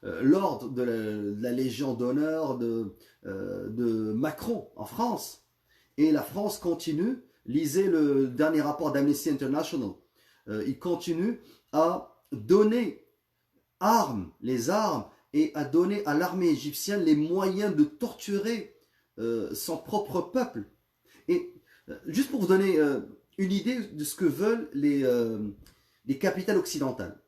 l'ordre de la Légion d'honneur de Macron en France. Et la France continue, lisez le dernier rapport d'Amnesty International, il continue à donner les armes, et à donner à l'armée égyptienne les moyens de torturer son propre peuple. Et juste pour vous donner une idée de ce que veulent les capitales occidentales.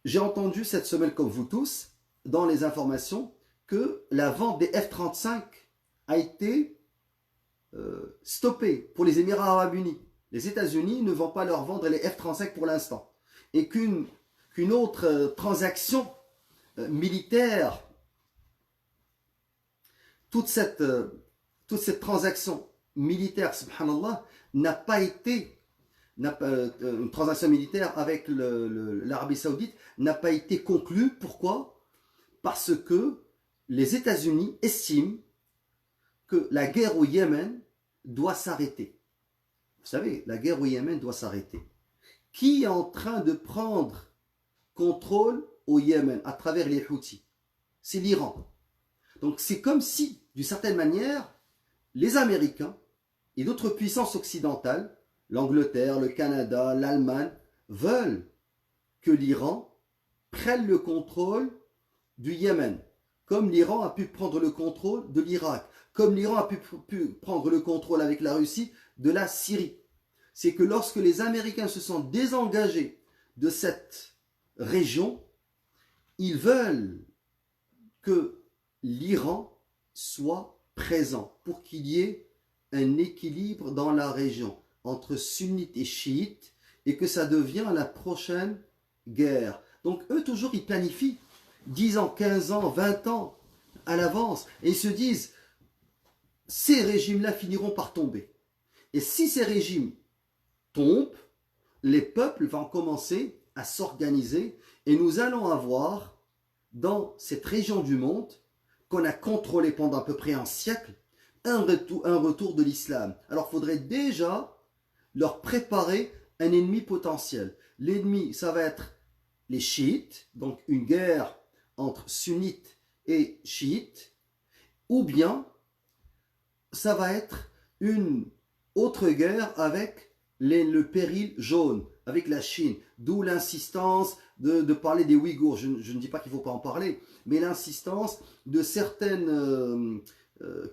J'ai entendu cette semaine, comme vous tous, dans les informations, que la vente des F-35 a été stoppée pour les Émirats Arabes Unis. Les États-Unis ne vont pas leur vendre les F-35 pour l'instant. Et qu'une autre transaction militaire, toute cette transaction militaire, subhanallah, n'a pas été une transaction militaire avec l'Arabie Saoudite n'a pas été conclue. Pourquoi? Parce que les États-Unis estiment que la guerre au Yémen doit s'arrêter. Vous savez, la guerre au Yémen doit s'arrêter. Qui est en train de prendre contrôle au Yémen à travers les Houthis? C'est l'Iran. Donc c'est comme si, d'une certaine manière, les Américains et d'autres puissances occidentales, l'Angleterre, le Canada, l'Allemagne, veulent que l'Iran prenne le contrôle du Yémen, comme l'Iran a pu prendre le contrôle de l'Irak, comme l'Iran a pu prendre le contrôle avec la Russie de la Syrie. C'est que lorsque les Américains se sont désengagés de cette région, ils veulent que l'Iran soit présent pour qu'il y ait un équilibre dans la région entre sunnites et chiites et que ça devient la prochaine guerre. Donc eux toujours ils planifient 10 ans, 15 ans, 20 ans à l'avance et ils se disent ces régimes-là finiront par tomber. Et si ces régimes tombent, les peuples vont commencer à s'organiser et nous allons avoir dans cette région du monde qu'on a contrôlé pendant à peu près un siècle, un retour de l'islam. Alors il faudrait déjà leur préparer un ennemi potentiel. L'ennemi, ça va être les chiites, donc une guerre entre sunnites et chiites, ou bien ça va être une autre guerre avec le péril jaune, avec la Chine, d'où l'insistance de parler des Ouïghours. Je ne dis pas qu'il ne faut pas en parler, mais l'insistance de certaines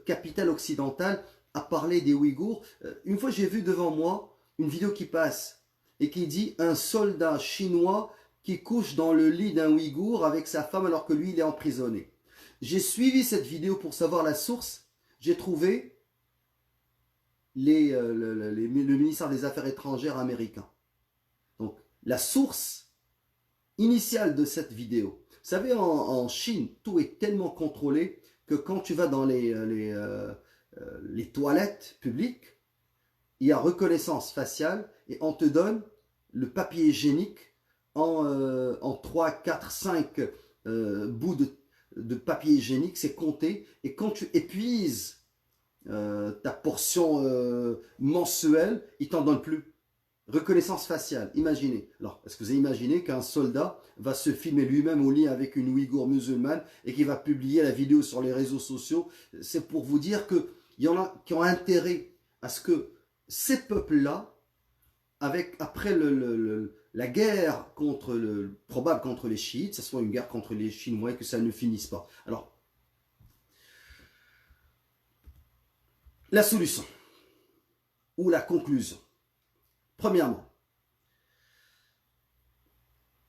capitales occidentales à parler des Ouïghours. Une fois, j'ai vu devant moi une vidéo qui passe et qui dit un soldat chinois qui couche dans le lit d'un Ouïghour avec sa femme alors que lui, il est emprisonné. J'ai suivi cette vidéo pour savoir la source. J'ai trouvé le ministère des Affaires étrangères américain. Donc, la source initiale de cette vidéo. Vous savez, en Chine, tout est tellement contrôlé que quand tu vas dans les toilettes publiques, il y a reconnaissance faciale et on te donne le papier hygiénique en 3, 4, 5 bouts de papier hygiénique, c'est compté. Et quand tu épuises ta portion mensuelle, il t'en donne plus. Reconnaissance faciale, imaginez. Alors, est-ce que vous avez imaginé qu'un soldat va se filmer lui-même au lit avec une Ouïghour musulmane et qui va publier la vidéo sur les réseaux sociaux? C'est pour vous dire qu'il y en a qui ont intérêt à ce que ces peuples-là, après la guerre probable contre les chiites, ce soit une guerre contre les Chinois et que ça ne finisse pas. Alors, la solution ou la conclusion. Premièrement,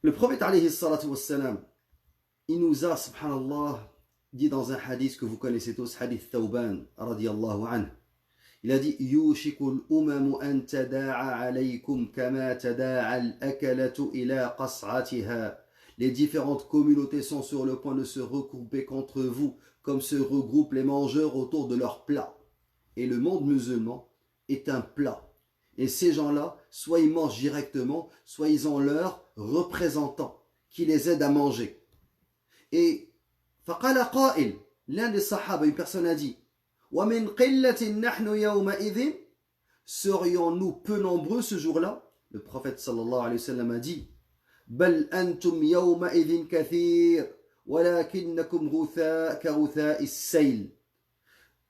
le prophète alayhi salatu wassalam, il nous a, subhanallah, dit dans un hadith que vous connaissez tous, hadith Thawban, radiyallahu anhu. Il a dit Yushikul umamu an tada'a alaykum kama tada'a al-akalatu ila qas'atiha. Les différentes communautés sont sur le point de se regrouper contre vous, comme se regroupent les mangeurs autour de leur plat. Et le monde musulman est un plat. Et ces gens-là, soit ils mangent directement, soit ils ont leurs représentants qui les aident à manger. Et faqala qa'il, l'un des sahaba, une personne a dit وَمِنْ قِلَّةٍ نَحْنُ يَوْمَئِذٍ, serions-nous peu nombreux ce jour-là? Le prophète sallallahu alayhi wa sallam a dit بَلْ أَنْتُمْ يَوْمَئِذٍ كَثِيرٌ وَلَكِنَّكُمْ كَغُثَاءِ السَّيْلِ.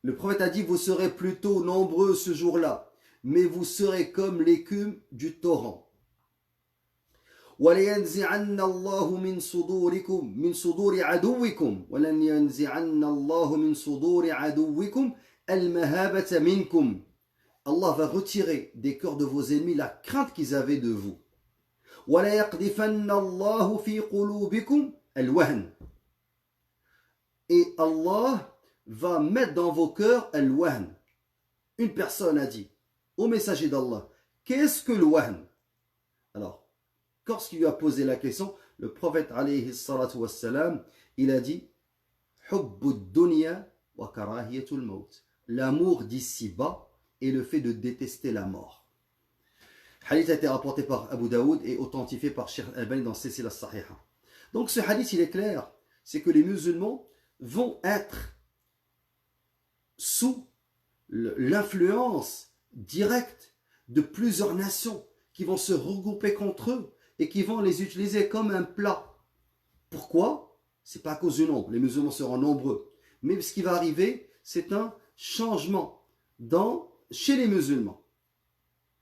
Le prophète a dit vous serez plutôt nombreux ce jour-là, mais vous serez comme l'écume du torrent. وَلَيَنْزِعَنَّ اللَّهُ مِنْ صُدُورِكُمْ مِنْ صُدُورِ عَدُوِّكُمْ وَلَنْ يَنْزِعَنَّ اللَّهُ مِنْ صُدُورِ عَدُوِّكُمْ الْمَهَابَةَ مِنْكُمْ. Allah va retirer des cœurs de vos ennemis la crainte qu'ils avaient de vous. وَلَيَقْذِفَنَّ اللَّهُ فِي قُلُوبِكُمْ الْوَهْنَ. Et Allah va mettre dans vos cœurs al-wahn. Une personne a dit au messager d'Allah, qu'est-ce que le wahn? Alors, lorsqu'il lui a posé la question, le prophète alayhi salatu wassalam, il a dit Hubbud dunya wa karahiyatul maut. L'amour d'ici-bas et le fait de détester la mort. Hadith a été rapporté par Abu Daoud et authentifié par Sheikh Al-Albani dans Silsila as-Sahiha. Donc ce hadith, il est clair, c'est que les musulmans vont être sous l'influence directe de plusieurs nations qui vont se regrouper contre eux et qui vont les utiliser comme un plat. Pourquoi? C'est pas à cause du nombre, les musulmans seront nombreux. Mais ce qui va arriver, c'est un changement chez les musulmans.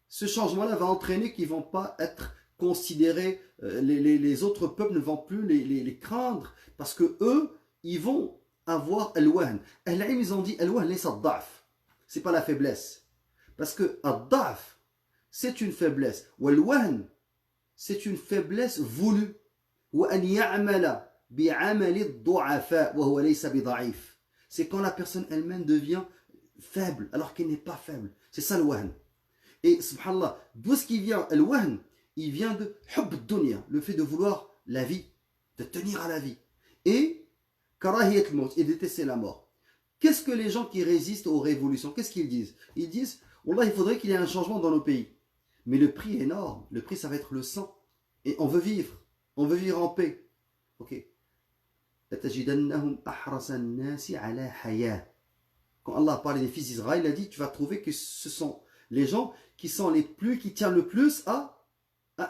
Ce changement-là va entraîner qu'ils ne vont pas être considérés, les autres peuples ne vont plus les craindre, parce que eux, ils vont avoir al-wahn. Al-ilm, ils ont dit al-wahn, c'est al-da'f. C'est pas la faiblesse. Parce que al-da'f, c'est une faiblesse. Ou al-wahn, c'est une faiblesse voulue. C'est quand la personne elle-même devient faible alors qu'elle n'est pas faible. C'est ça le wahn. Et subhanallah, d'où est-ce qu'il vient le wahn? Il vient de hubb dunya, le fait de vouloir la vie, de tenir à la vie. Et karahiyat al-maut, et détester la mort. Qu'est-ce que les gens qui résistent aux révolutions, qu'est-ce qu'ils disent? Ils disent, wallah, il faudrait qu'il y ait un changement dans nos pays. Mais le prix est énorme. Le prix, ça va être le sang. Et on veut vivre en paix. Ok. لَتَجِدَنَّهُمْ أَحْرَصَ النَّاسِ عَلَى حَيَاةٍ. Quand Allah a parlé des fils d'Israël, il a dit, tu vas trouver que ce sont les gens qui tiennent le plus à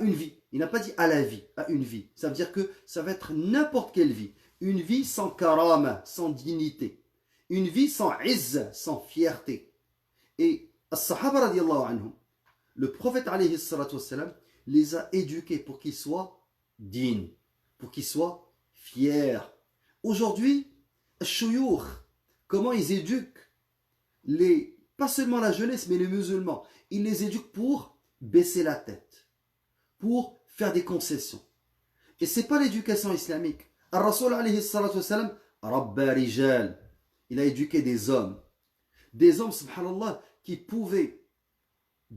une vie. Il n'a pas dit à la vie, à une vie. Ça veut dire que ça va être n'importe quelle vie. Une vie sans karama, sans dignité. Une vie sans izz, sans fierté. Et as-sahaba radiallahu anhum, le prophète alayhi salatu wassalam, les a éduqués pour qu'ils soient dignes, pour qu'ils soient fiers. Aujourd'hui, shuyukh, comment ils éduquent pas seulement la jeunesse, mais les musulmans. Ils les éduquent pour baisser la tête, pour faire des concessions. Et ce n'est pas l'éducation islamique. Ar-Rasul alayhi salatu wassalam, Rabba rijal. Il a éduqué des hommes, subhanallah, qui pouvaient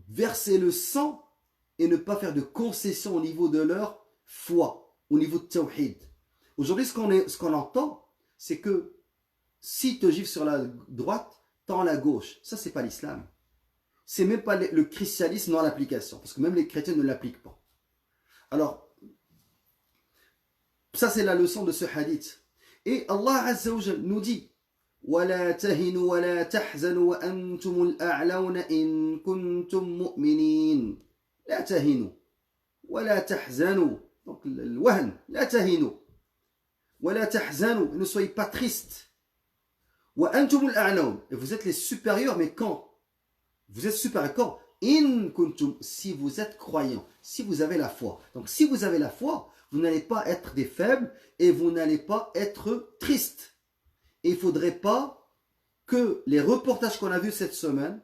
verser le sang et ne pas faire de concessions au niveau de leur foi, au niveau de tawhid. Aujourd'hui, ce qu'on entend, c'est que si te gifle sur la droite, tends la gauche. Ça, c'est pas l'islam. C'est même pas le christianisme dans l'application, parce que même les chrétiens ne l'appliquent pas. Alors, ça c'est la leçon de ce hadith. Et Allah Azza wa Jal nous dit وَلَا تَهِنُوا وَلَا تَحْزَنُوا وَأَنْتُمُ الْأَعْلَوْنَ إِن كُنتُم مُؤْمِنِينَ. لا تهنوا ولا تحزنوا. Donc le wahn, لا تهنوا ولا تحزنوا. Ne soyez pas tristes. وَأَنْتُمُ الْأَعْلَوْنَ. Et vous êtes les supérieurs, mais quand? Vous êtes supérieurs quand? In kuntum, si vous êtes croyants, si vous avez la foi. Donc si vous avez la foi, vous n'allez pas être des faibles et vous n'allez pas être tristes. Et il ne faudrait pas que les reportages qu'on a vus cette semaine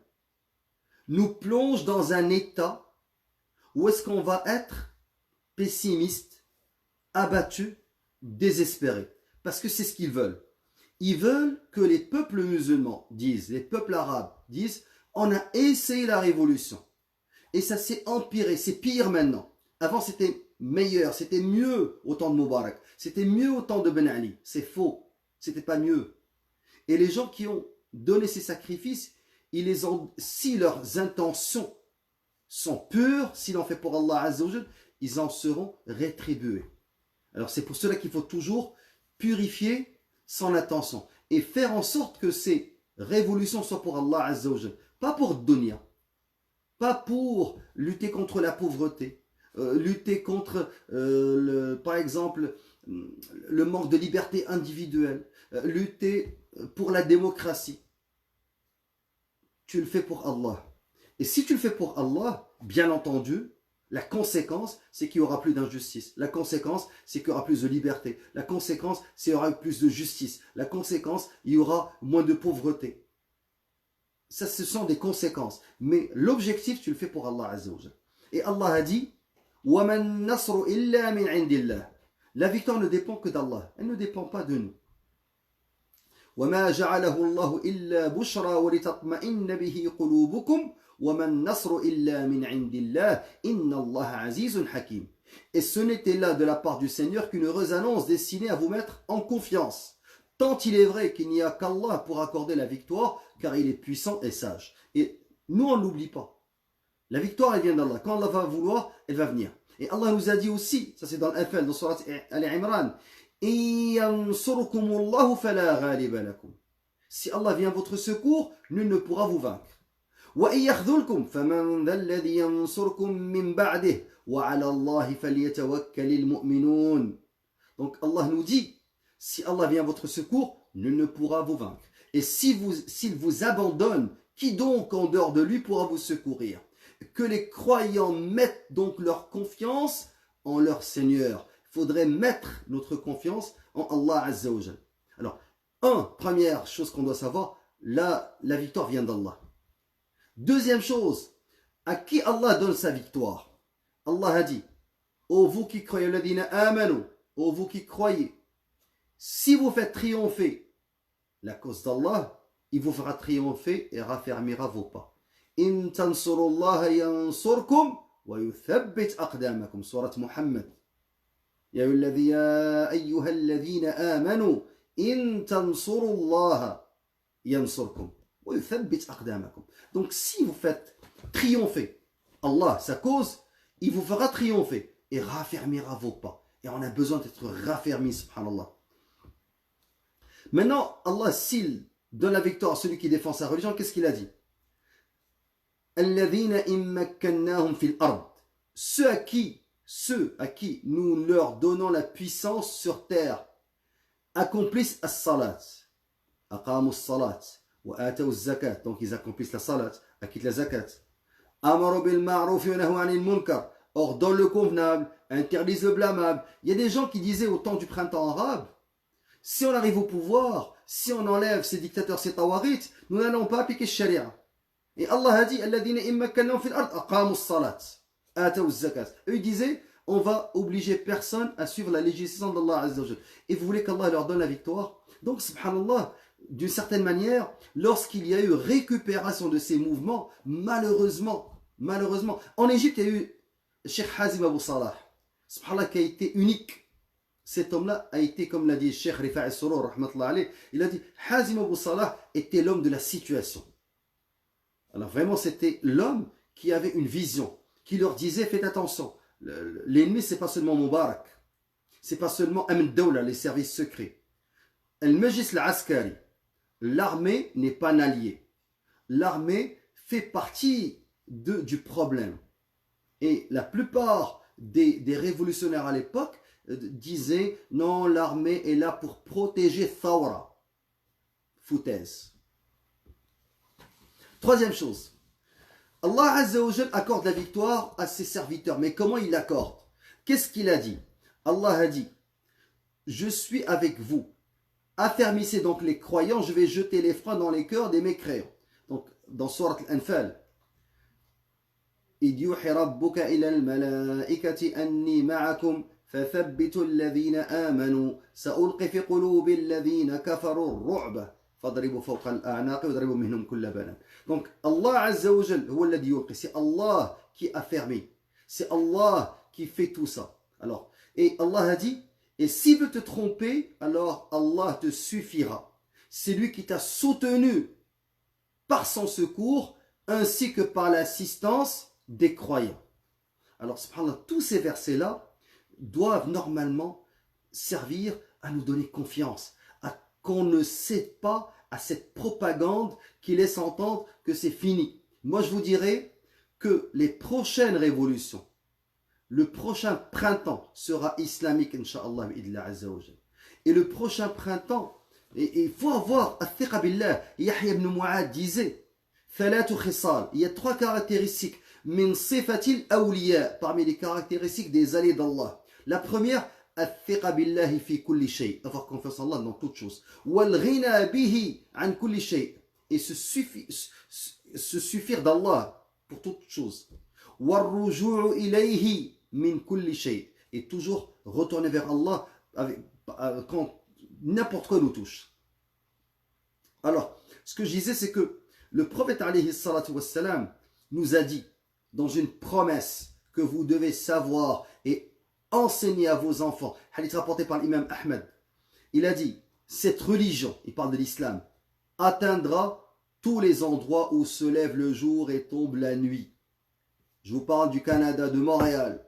nous plongent dans un état où est-ce qu'on va être pessimiste, abattu, désespéré. Parce que c'est ce qu'ils veulent. Ils veulent que les peuples musulmans disent, les peuples arabes disent, on a essayé la révolution. Et ça s'est empiré, c'est pire maintenant. Avant c'était meilleur, c'était mieux au temps de Moubarak. C'était mieux au temps de Ben Ali. C'est faux, c'était pas mieux. Et les gens qui ont donné ces sacrifices, si leurs intentions sont pures, s'ils l'ont fait pour Allah Azza wa Jal, ils en seront rétribués. Alors c'est pour cela qu'il faut toujours purifier son intention et faire en sorte que ces révolutions soient pour Allah Azza wa Jal. Pas pour dunya, pas pour lutter contre la pauvreté, lutter contre, par exemple, le manque de liberté individuelle, lutter pour la démocratie. Tu le fais pour Allah. Et si tu le fais pour Allah, bien entendu, la conséquence, c'est qu'il n'y aura plus d'injustice. La conséquence, c'est qu'il y aura plus de liberté. La conséquence, c'est qu'il y aura plus de justice. La conséquence, il y aura moins de pauvreté. Ça, ce sont des conséquences. Mais l'objectif, tu le fais pour Allah Azza wa Jal. Et Allah a dit وَمَا النَّصْرُ إِلَّا مِنْ عِنْدِ اللَّهِ. La victoire ne dépend que d'Allah. Elle ne dépend pas de nous. وَمَا جَعَلَهُ اللَّهُ إِلَّا بُشْرَى وَلِتَطْمَئِنَّ بِهِ قُلُوبُكُمْ وَمَا النَّصْرُ إِلَّا مِنْ عِنْدِ اللَّهِ إِنَّ اللَّهَ عَزِيزٌ حَكِيمٌ. Et ce n'était là de la part du Seigneur qu'une heureuse annonce destinée à vous mettre en confiance. Tant il est vrai qu'il n'y a qu'Allah pour accorder la victoire, car il est puissant et sage. Et nous, on n'oublie pas. La victoire, elle vient d'Allah. Quand Allah va vouloir, elle va venir. Et Allah nous a dit aussi, ça c'est dans l'Anfal, dans Surat Al-Imran, si Allah vient à votre secours, nul ne pourra vous vaincre. Donc Allah nous dit, si Allah vient à votre secours, nul ne pourra vous vaincre. Et s'il vous abandonne, qui donc en dehors de lui pourra vous secourir? Que les croyants mettent donc leur confiance en leur Seigneur. Il faudrait mettre notre confiance en Allah Azza wa Jal. Alors, première chose qu'on doit savoir, la victoire vient d'Allah. Deuxième chose, à qui Allah donne sa victoire? Allah a dit, ô vous qui croyez, ô vous qui croyez, si vous faites triompher la cause d'Allah, il vous fera triompher et raffermira vos pas. In tansurullaha yansurkum wa yuthabbit aqdamakum. Surat Muhammad. Ya ayyuhalladhina amanu in tansurullaha yansurkum wa yuthabbit aqdamakum. Donc si vous faites triompher Allah, sa cause, il vous fera triompher et raffermira vos pas. Et on a besoin d'être raffermis, subhanallah. Maintenant, Allah, s'il donne la victoire à celui qui défend sa religion, qu'est-ce qu'il a dit? الذين إن مكناهم في الأرض. Ceux à qui nous leur donnons la puissance sur terre, accomplissent as-salat. Aqamu as-salat. Wa atawu az-zakat. Donc ils accomplissent la salat, acquittent la zakat. Amaru bil ma'ruf wa nahu 'anil munkar. Ordonnent le convenable, interdisent le blâmable. Il y a des gens qui disaient au temps du printemps arabe, si on arrive au pouvoir, si on enlève ces dictateurs, ces tawarites, nous n'allons pas appliquer le sharia. Et Allah a dit, الذين إن مكناهم في الأرض أقاموا الصلاة. Eux ils disaient, on va obliger personne à suivre la législation d'Allah Azza wa Jal. Et vous voulez qu'Allah leur donne la victoire? Donc, subhanallah, d'une certaine manière, lorsqu'il y a eu récupération de ces mouvements, malheureusement, en Égypte, il y a eu Cheikh Hazim Abu Salah, subhanallah, qui a été unique. Cet homme-là a été, comme l'a dit Cheikh Rifa'i Surur, rahmatullah alayh, il a dit, Hazim Abu Salah était l'homme de la situation. Alors vraiment, c'était l'homme qui avait une vision, qui leur disait, faites attention, l'ennemi, c'est pas seulement Mubarak, c'est pas seulement Amn Dawla, les services secrets. Al-Majlis al-Askari, l'armée n'est pas un allié. L'armée fait partie du problème. Et la plupart des révolutionnaires à l'époque disaient, non, l'armée est là pour protéger Thawra. Foutaise. Troisième chose, Allah Azza wa Jal accorde la victoire à ses serviteurs. Mais comment il l'accorde? Qu'est-ce qu'il a dit? Allah a dit, je suis avec vous. Affermissez donc les croyants, je vais jeter les freins dans les cœurs des mécréants. Donc, dans Surat Al-Anfal, إِذْ يُوحِي رَبُّكَ إِلَى الْمَلَائِكَةِ أَنِّي مَعَكُمْ فَثَبِّتُوا الَّذِينَ آمَنُوا سَأُلْقِي فِي قُلُوبِ الَّذِينَ كَفَرُوا الرُّعْبَ فَاضْرِبُوا فَوْقَ الْأَعْنَاقِ وَاضْرِبُوا مِنْهُمْ كُلَّ بَنَانٍ. Donc, Allah Azza wa Jal, هو الذي يلقي. C'est Allah qui a fermé. C'est Allah qui fait tout ça. Alors, et Allah a dit, et s'il veut te tromper, alors Allah te suffira. C'est lui qui t'a soutenu par son secours, ainsi que par l'assistance des croyants. Alors, subhanallah, tous ces versets-là doivent normalement servir à nous donner confiance, à qu'on ne cède pas à cette propagande qui laisse entendre que c'est fini. Moi, je vous dirais que les prochaines révolutions, le prochain printemps sera islamique, Inch'Allah, et le prochain printemps, et il faut avoir al-thiqa billah. Yahya ibn Mu'ad disait, thalathu khisal, il y a trois caractéristiques, min sifatil awliya, parmi les caractéristiques des alliés d'Allah. La première, al-thiqa billahi fi kulli shay, avoir confiance en Allah dans toutes choses. Wal ghina bihi an kulli shay, et se suffire d'Allah pour toutes choses. Wal ruju'u ilayhi min kulli shay, et toujours retourner vers Allah quand n'importe quoi nous touche. Alors, ce que je disais, c'est que le prophète alayhi salatu wassalam nous a dit dans une promesse que vous devez savoir et enseigner à vos enfants, hadith rapporté par l'imam Ahmed, il a dit, cette religion, il parle de l'islam, atteindra tous les endroits où se lève le jour et tombe la nuit. Je vous parle du Canada, de Montréal.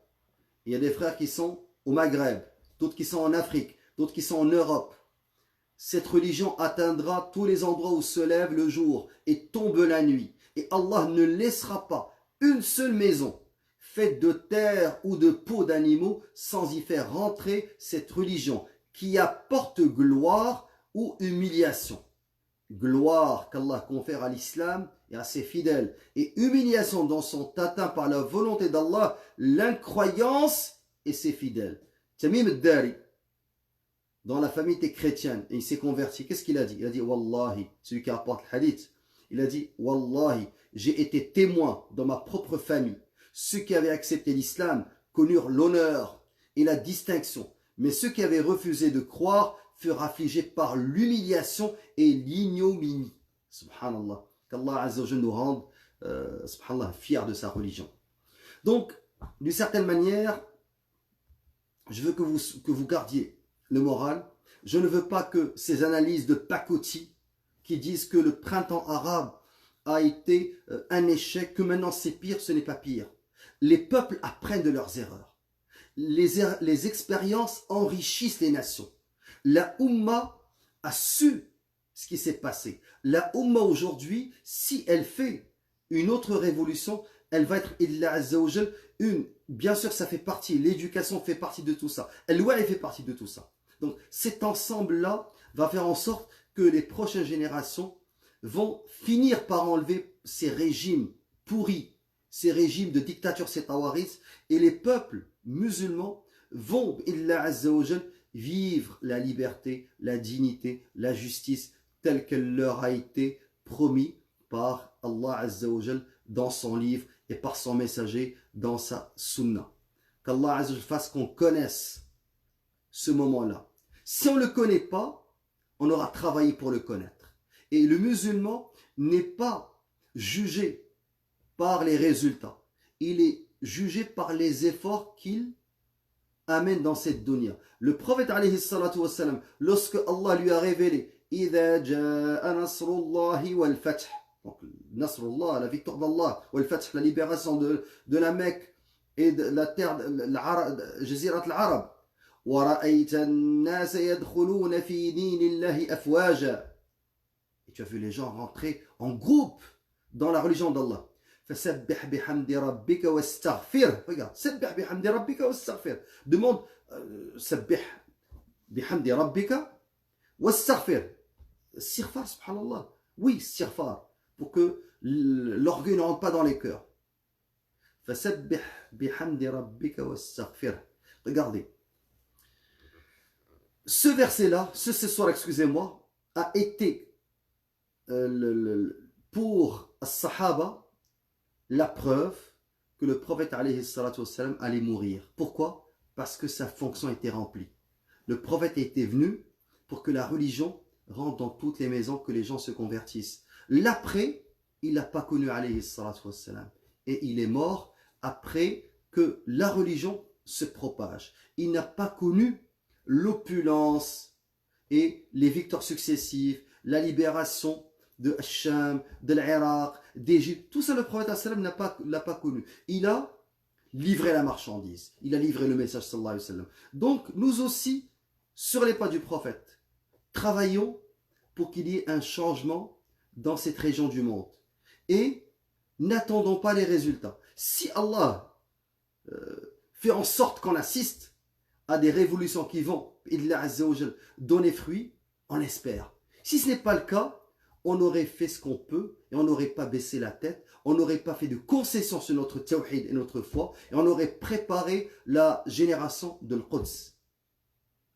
Il y a des frères qui sont au Maghreb, d'autres qui sont en Afrique, d'autres qui sont en Europe. Cette religion atteindra tous les endroits où se lève le jour et tombe la nuit. Et Allah ne laissera pas une seule maison faite de terre ou de peau d'animaux sans y faire rentrer cette religion qui apporte gloire ou humiliation. Gloire qu'Allah confère à l'islam et à ses fidèles, et humiliation dont sont atteints par la volonté d'Allah l'incroyance et ses fidèles. Tamim al-Dari, dans la famille était chrétienne et il s'est converti. Qu'est-ce qu'il a dit? Il a dit Wallahi, celui qui rapporte le hadith, il a dit Wallahi, j'ai été témoin dans ma propre famille. Ceux qui avaient accepté l'islam connurent l'honneur et la distinction, mais ceux qui avaient refusé de croire furent affligés par l'humiliation et l'ignominie. Subhanallah, qu'Allah Azza wa Jalla nous rende subhanallah, fiers de sa religion. Donc, d'une certaine manière, je veux que vous gardiez le moral. Je ne veux pas que ces analyses de pacotille qui disent que le printemps arabe a été un échec, que maintenant c'est pire, ce n'est pas pire. Les peuples apprennent de leurs erreurs. Les expériences enrichissent les nations. La Ummah a su ce qui s'est passé. La Ummah aujourd'hui, si elle fait une autre révolution, elle va être, Illa Azza wa Jal, bien sûr ça fait partie, l'éducation fait partie de tout ça, elle fait partie de tout ça. Donc cet ensemble-là va faire en sorte que les prochaines générations vont finir par enlever ces régimes pourris, ces régimes de dictature, ces tawaris, et les peuples musulmans vont, Illa Azza wa Jal, vivre la liberté, la dignité, la justice telle qu'elle leur a été promis par Allah Azza wa Jal dans son livre et par son messager dans sa sunna. Qu'Allah Azza wa Jal fasse qu'on connaisse ce moment-là. Si on ne le connaît pas, on aura travaillé pour le connaître. Et le musulman n'est pas jugé par les résultats. Il est jugé par les efforts qu'il amène dans cette dunya. Le prophète alayhi salatu wassalam, lorsque Allah lui a révélé إِذَا جَاءَ نَصْرُ اللَّهِ وَالْفَتْحِ, donc Nasrullah, la victoire d'Allah, وَالْفَتْحِ, la libération de la Mecque et de la terre, Jazirat al-Arab, وَرَأَيْتَ النَّاسَ يَدْخُلُونَ فِي دِينِ اللَّهِ أَفْوَاجًا, et tu as vu les gens rentrer en groupe dans la religion d'Allah. فَسَبِّحْ بِحَمْدِ رَبِّكَ وَاسْتَغْفِرْ. Regarde, سَبِّحْ بِحَمْدِ رَبِّكَ وَاسْتَغْفِرْ. Demande, سَبِّحْ بِحَمْدِ رَبِّكَ وَاسْتَغْفِرْ. Istighfar, subhanallah. Oui, istighfar, pour que l'orgueil ne rentre pas dans les cœurs. فَسَبِّحْ بِحَمْدِ رَبِّكَ وَاسْتَغْفِرْ. Regardez. Ce verset-là, ce soir, excusez-moi, a été pour as-Sahaba la preuve que le prophète alayhi salatu wassalam allait mourir. Pourquoi? Parce que sa fonction était remplie. Le prophète était venu pour que la religion rentre dans toutes les maisons, que les gens se convertissent. L'après, il n'a pas connu alayhi salatu wassalam. Et il est mort après que la religion se propage. Il n'a pas connu l'opulence et les victoires successives, la libération de Hacham, de l'Irak, d'Égypte. Tout ça, le prophète l'a pas connu. Il a livré la marchandise. Il a livré le message, sallallahu alayhi wa sallam. Donc, nous aussi, sur les pas du prophète, travaillons pour qu'il y ait un changement dans cette région du monde. Et n'attendons pas les résultats. Si Allah fait en sorte qu'on assiste à des révolutions qui vont, Illa Azza wa Jal, donner fruit, on espère. Si ce n'est pas le cas, on aurait fait ce qu'on peut et on n'aurait pas baissé la tête, on n'aurait pas fait de concessions sur notre tawhid et notre foi, et on aurait préparé la génération de l'Quds.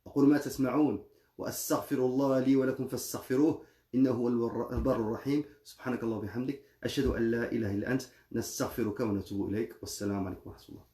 أقول ما تسمعون وأستغفر الله لي ولكم فاستغفروه إنه هو البر الرحيم سبحانك الله وبحمدك أشهد أن لا إله إلا أنت نستغفرك ونتوب إليك والسلام عليكم ورحمة الله